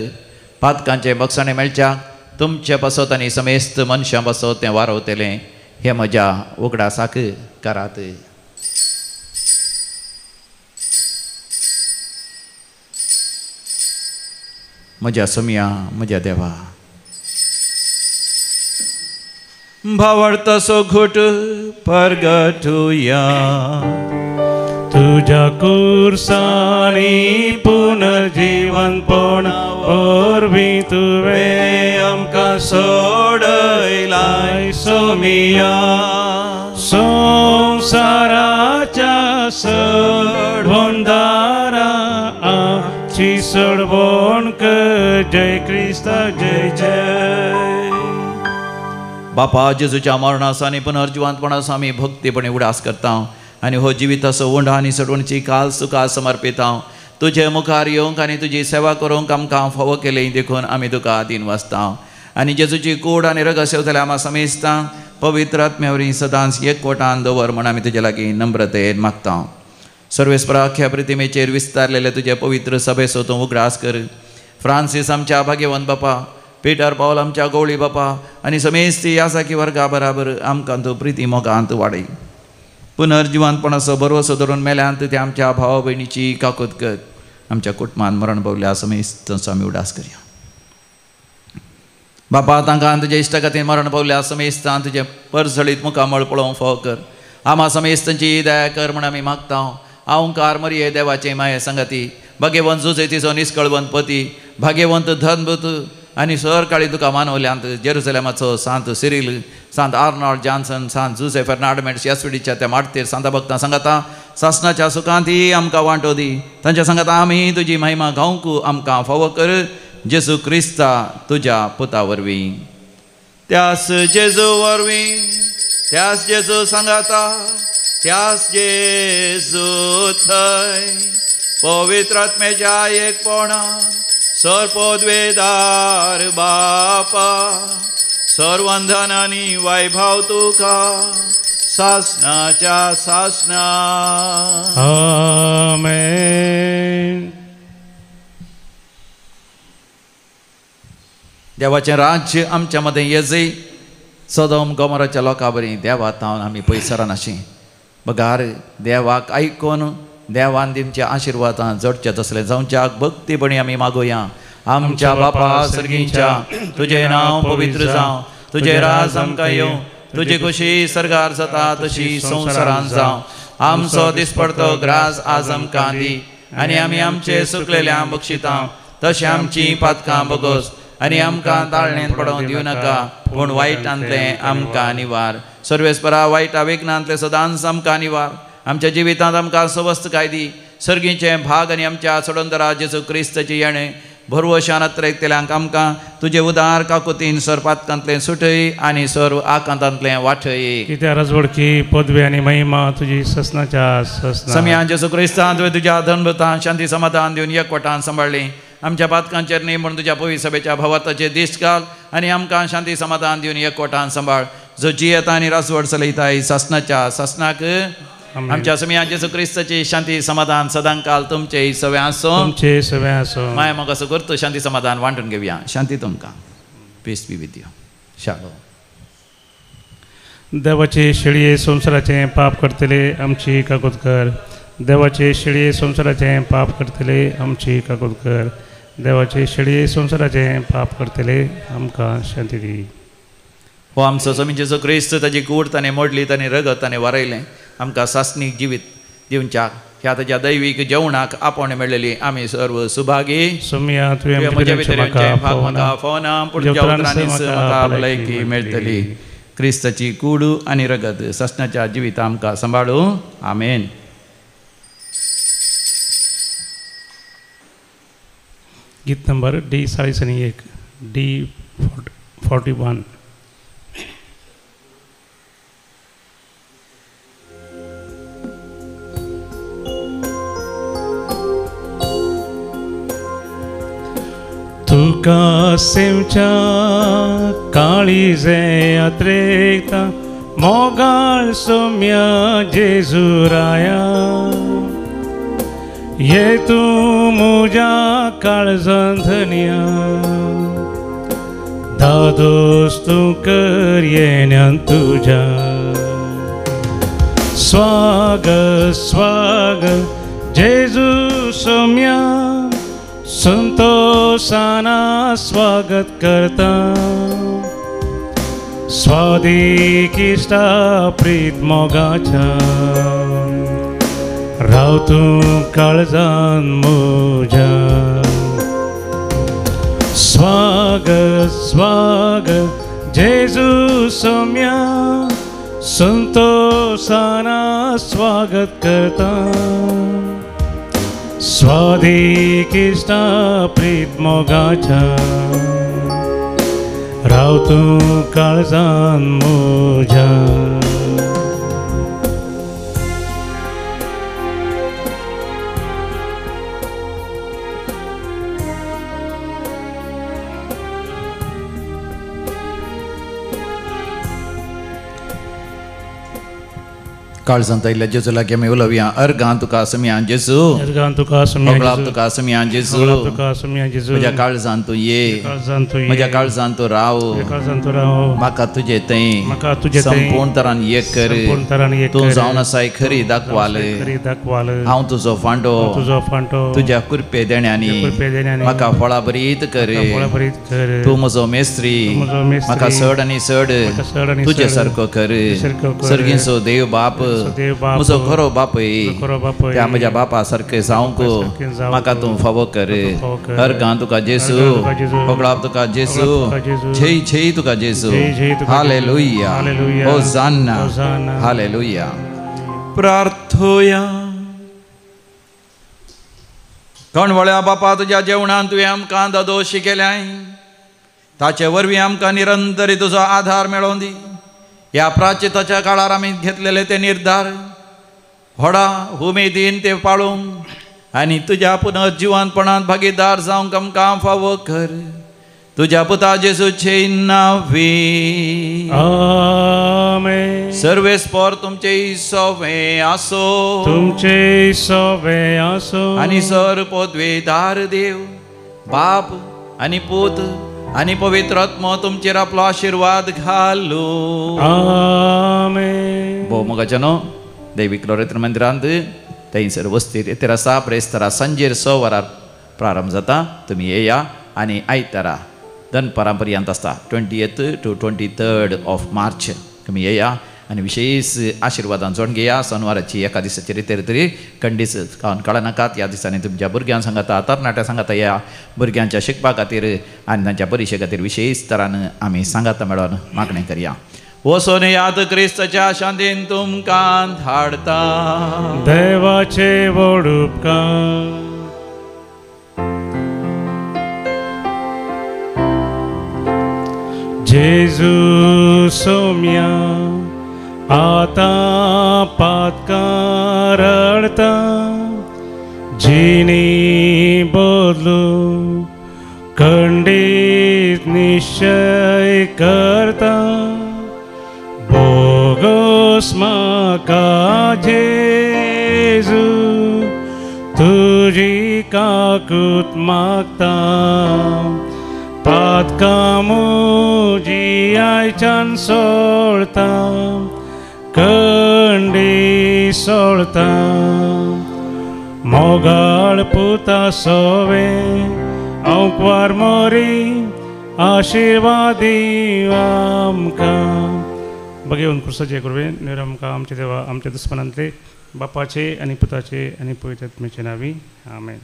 पातकांचे बक्षणे मेळच्याक तुमचे पासत आनी समेस्त मनशां पासत तें वारवतलें. हे म्हज्या उगडासाक करात. म्हज्या सम्या, म्हज्या देवा, भावार्थाचो घोट परगटुया. तुझ्या कुर्सानी पुनर्जीवनपण वरवीं तुवें आमकां सोडयलाय सोमिया. संवसाराच्या सडवणदारा आमची सडवण कर. जय क्रिस्ता जय जय. बापा जेजूच्या मरणाचो आनी पुनर्जिवंतपणाचो आमी भक्तीपणे उडास करता आनी हो जिविताचो वंड आनी सडवणची काल तुका समर्पिता. तुजे मुखार येवंक आनी तुजी सेवा करूंक आमकां फावो केलें देखून आमी तुका दिन वाचता. आनी जेजूची कूड आनी रगत सेवतले आमी समेजता. पवित्र आत्म्यावरी सदांच एकवटान दवर म्हण आमी तुजे लागीं नम्रतेन मागता. सर्वेस्परा अख्ख्या प्रतिमेचेर विस्तारलेले तुजे पवित्र सभेचो तूं उगडास कर. फ्रांसीस आमच्या भाग्यवंत बापा, पीटर पावल आमच्या गवळी बापा आनी समेस्त यासाकी वर्गा बराबर आमकां तूं प्रिती मोगांत वाडय. पुनर्जिवंतपणाचो भरवसो धरून मेल्यांत ते आमच्या भावा भयणीची काकूत कर. आमच्या कुटुंबान मरण पावल्या समेस्त आमी उडास करया. बापा तांकां तुज्या इश्टा खातीर मरण पावल्या समेस्तां तुजे परसळीत मुखामळ पळोवंक फाव कर. आमा समेस्तांची दया कर म्हण आमी मागता. अवंकार मरिये देवाचे माये संगती, भाग्यवंत जुजेतीचो निश्कळवंत पती, भाग्यवंत धनभूत आनी सर काळी तुका मानवल्यांत जेरुसलेमाचो सांत सिरील, सांत आर्नॉल्ड जॉन्सन, सांत जुसे फर्नांडमेंट्स यासविडीच्या त्या माटतेर सांता भक्तां सांगाता सासणाच्या सुखांती आमकां वांटो दी. तांच्या सांगाता आमी तुजी महिमा गावंक आमकां फावो कर. जेजू क्रिस्ता तुज्या पुता वरवीं, त्यास जेजू वरवीं, त्यास जेजू सांगाता, त्यास जेजू थंय पवित्र आत्म्याच्या एकपणान सर्पोद्वेदार बापा सर्वंधन आनी वैभव तुका सासणाच्या सासणा. आमेन. देवाचें राज्य आमच्या मदें येजय. सदोम गोमोराच्या लोकां बरी देवातावन आमी पयसरान अशीं बगार देवाक आयकून देवान दिमच्या आशिर्वादां जडचें तसलें जावच्याक भक्तीपणी आमी मागोया. आमच्या बापा सर्गीच्या, तुजें नांव पवित्र जावं, तुजें राज आमकां येवं, तुजी खुशी सर्गार जाता तशी संवसारांत जावं. आमचो दिसपडतो ग्रास आज आमकां दी आनी आमी आमचे सुकलेल्यांक बक्षिता तशें आमची पातकां बगोस आनी आमकां ताळणेंत पडोवंक दिवं नाका पूण वायटांतलें आमकां निवार. सर्वेस्परा वायटा विघ्नांतले सदांच आमकां निवार. आमच्या जिवितांत आमकां सवस्त दी. सर्गीचे भाग आनी आमच्या सोडोंदरा जेजू क्रिस्ताची येणे भरवशान अत्रेकतेल्यांक आमकां तुजे उदार काकुतीन सरपातकांतलें सुटय आनी सर्व आकांतांतलें वाठय. कित्या राजवडकी पदवी आनी महिमा तुजी ससनाच्या ससना. सम्या जेजू क्रिस्तान तुवें तुज्या धनभुतां शांती समाधान दिवन एकवटान सांबाळ्ळी. आमच्या पातकांचेर न्ही म्हूण तुज्या पवित्र सभेच्या भवाताचेर दिश्ट घाल आनी आमकां शांती समाधान दिवन एकवटान सांबाळ. जो जियेता आनी रासवड चलयताय सासणाच्या सासनाक. आमच्या सम्या जेजू क्रिस्ताची शांती समाधान सदांकाल तुमचे सवे आसूं. माय मग असं करतो शांती समाधान वांटून घेवया. शांती तुमकां. Peace be with you. शालो. देवाचे शेळये संसाराचे पाप करतले आमची काकूत कर. देवाचे शेळये संसाराचे पाप करतले आमची काकूत कर. देवाचे शेळये संसाराचे पाप करतले आमकां शांती दी. हो आमचो स्वामी जेजू क्रिस्त ताची कूड ताणें मोडली ताणें रगत ताणें वारयलें आमकां सासणीक जिवीत दिवच्याक ह्या ताच्या दैवीक जेवणाक आपोवणें मेळ्ळेली आमी सर्व सुभागी. सोम्या तुवें म्हज्या भितरचे भाग म्हाका फोना पुढच्या उतरांनीच म्हाका भलायकी मेळटली. क्रिस्ताची कूड आनी रगत सासणाच्या जिवीत आमकां सांबाळूं. आमेन. गीत नंबर D41 D41. तुका सेवच्या काळीजे अत्रेता मोगाळ सोम्या जेजुराया. ये तूं म्हज्या काळजांतल्या दादोस तूं कर येण्यान तुज्या. स्वागत स्वागत जेजू सोम्या संतोषाना स्वागत करता. स्वादीक इश्टा प्रीत मोगाच्या राव तूं काळजान म्हज्या. स्वागत स्वागत जेजू सोम्या संतोषाना स्वागत करता. स्वादीक इश्टा प्रीत मोगाच्या राव तूं काळजान म्हज्या. काळजांत आयिल्ल्या जेजू लागीं आमी उलोवया. अर्गां तुका समियान जेजू. अर्गां तुका समियान होगळाप जेजू. तुका समियान जेजू. होगळाप तुका समियान जेजू. म्हज्या काळजांत तूं ये. काळजांत तूं ये. म्हज्या काळजांत तूं राव. म्हज्या काळजांत तूं राव. म्हाका तुजे थंय म्हाका तुजे थंय संपूर्ण तरान एक कर. संपूर्ण तरान एक तूं कर. जावन आसाय खरी दाखवाल. खरी दाखवाल. हांव तुजो फांटो. तुजो फांटो. तुज्या कृपे देण्यानी कृपे देण्यानी म्हाका फळां बरीत कर. फळां बरीत कर. तूं म्हजो मेस्त्री. तूं म्हजो मेस्त्री. म्हाका चड आनी चड म्हाका चड आनी तुजे चड सारको कर. सारको कर. सर्गीचो देव बाप देव बाप. म्हजो खरो बापय खरो बापय. त्या म्हज्या बापा सारकें जावंक सारकें जावंक म्हाका तूं फावो कर. फावो कर. अर्गां तुका जेजू. अर्गां तुका जेजू. होगळाप तुका जेजू. होगळाप तुका जेजू. जय जय तुका जेजू. जय जय तुका हालेलुया. हालेलुया. होसाना. होसाना. हालेलुया. प्रार्थोया. कणवळ्या बापा तुज्या जेवणान तुवें आमकां दोशी केल्याय ताचे वरवीं आमकां निरंतरी तुजो आधार मेळोवन दी. ह्या प्राचिताच्या काळार आमी घेतलेले ते निर्धार व्हडा उमेदीन ते पाळूंक आनी तुज्या पुनर्जिवंतपणांत भागीदार जावंक आमकां फावो कर. तुज्या पुता जेजूचे नांवी. आमेन. सर्वेस्पर तुमचे सोवे आसो. तुमचे सोवे आसो. आनी सर पोदवेदार देव बाप आनी पूत आनी पवित्र आत्मो तुमचेर आपलो आशिर्वाद घालू. आमेन. भोवमुगाच्यानो दैवीक लोरेत्र मंदिरांत थंयसर वस्तीर तेरासा प्रेस्तारा सांजेर 6 वरार प्रारंभ जाता. तुमी येया आनी आयतारा दनपारां पर्यंत आसता 20th to 23rd of March. तुमी येया आनी विशेष आशिर्वादान जोड घेया. सोनवाराची एका दिसाची रितेर तरी खंडीस कळनाकात. ह्या दिसांनी तुमच्या भुरग्यांक सांगाता तरणाट्या सांगाता या भुरग्यांच्या शिकपा खातीर आनी तांच्या परिशे खातीर विशेष तरान आमी सांगाता मेळोन मागणें करया. वसोन याद क्रिस्ताच्या शांतीन तुमकां धाडता. देवाचे व्हड उपकार. जेजू सोम्या आतां पातकार रडता. जिणी बदलू खंडीत निश्चय करता. बोगोस म्हाका जेजू तुजी काकूत मागता. पातकां म्हजी आयच्यान सोडता. खंडी सोळता मोगाळ पुता सोवे औकवार मोरी आशीर्वादी आमकां बघे येऊन कृष्णाचे करुवे नेर आमकां आमचे देवा आमच्या दुस्मनांतले बापाचे आणि पुताचे आणि पवित्र आत्म्याचे नावी आमेन.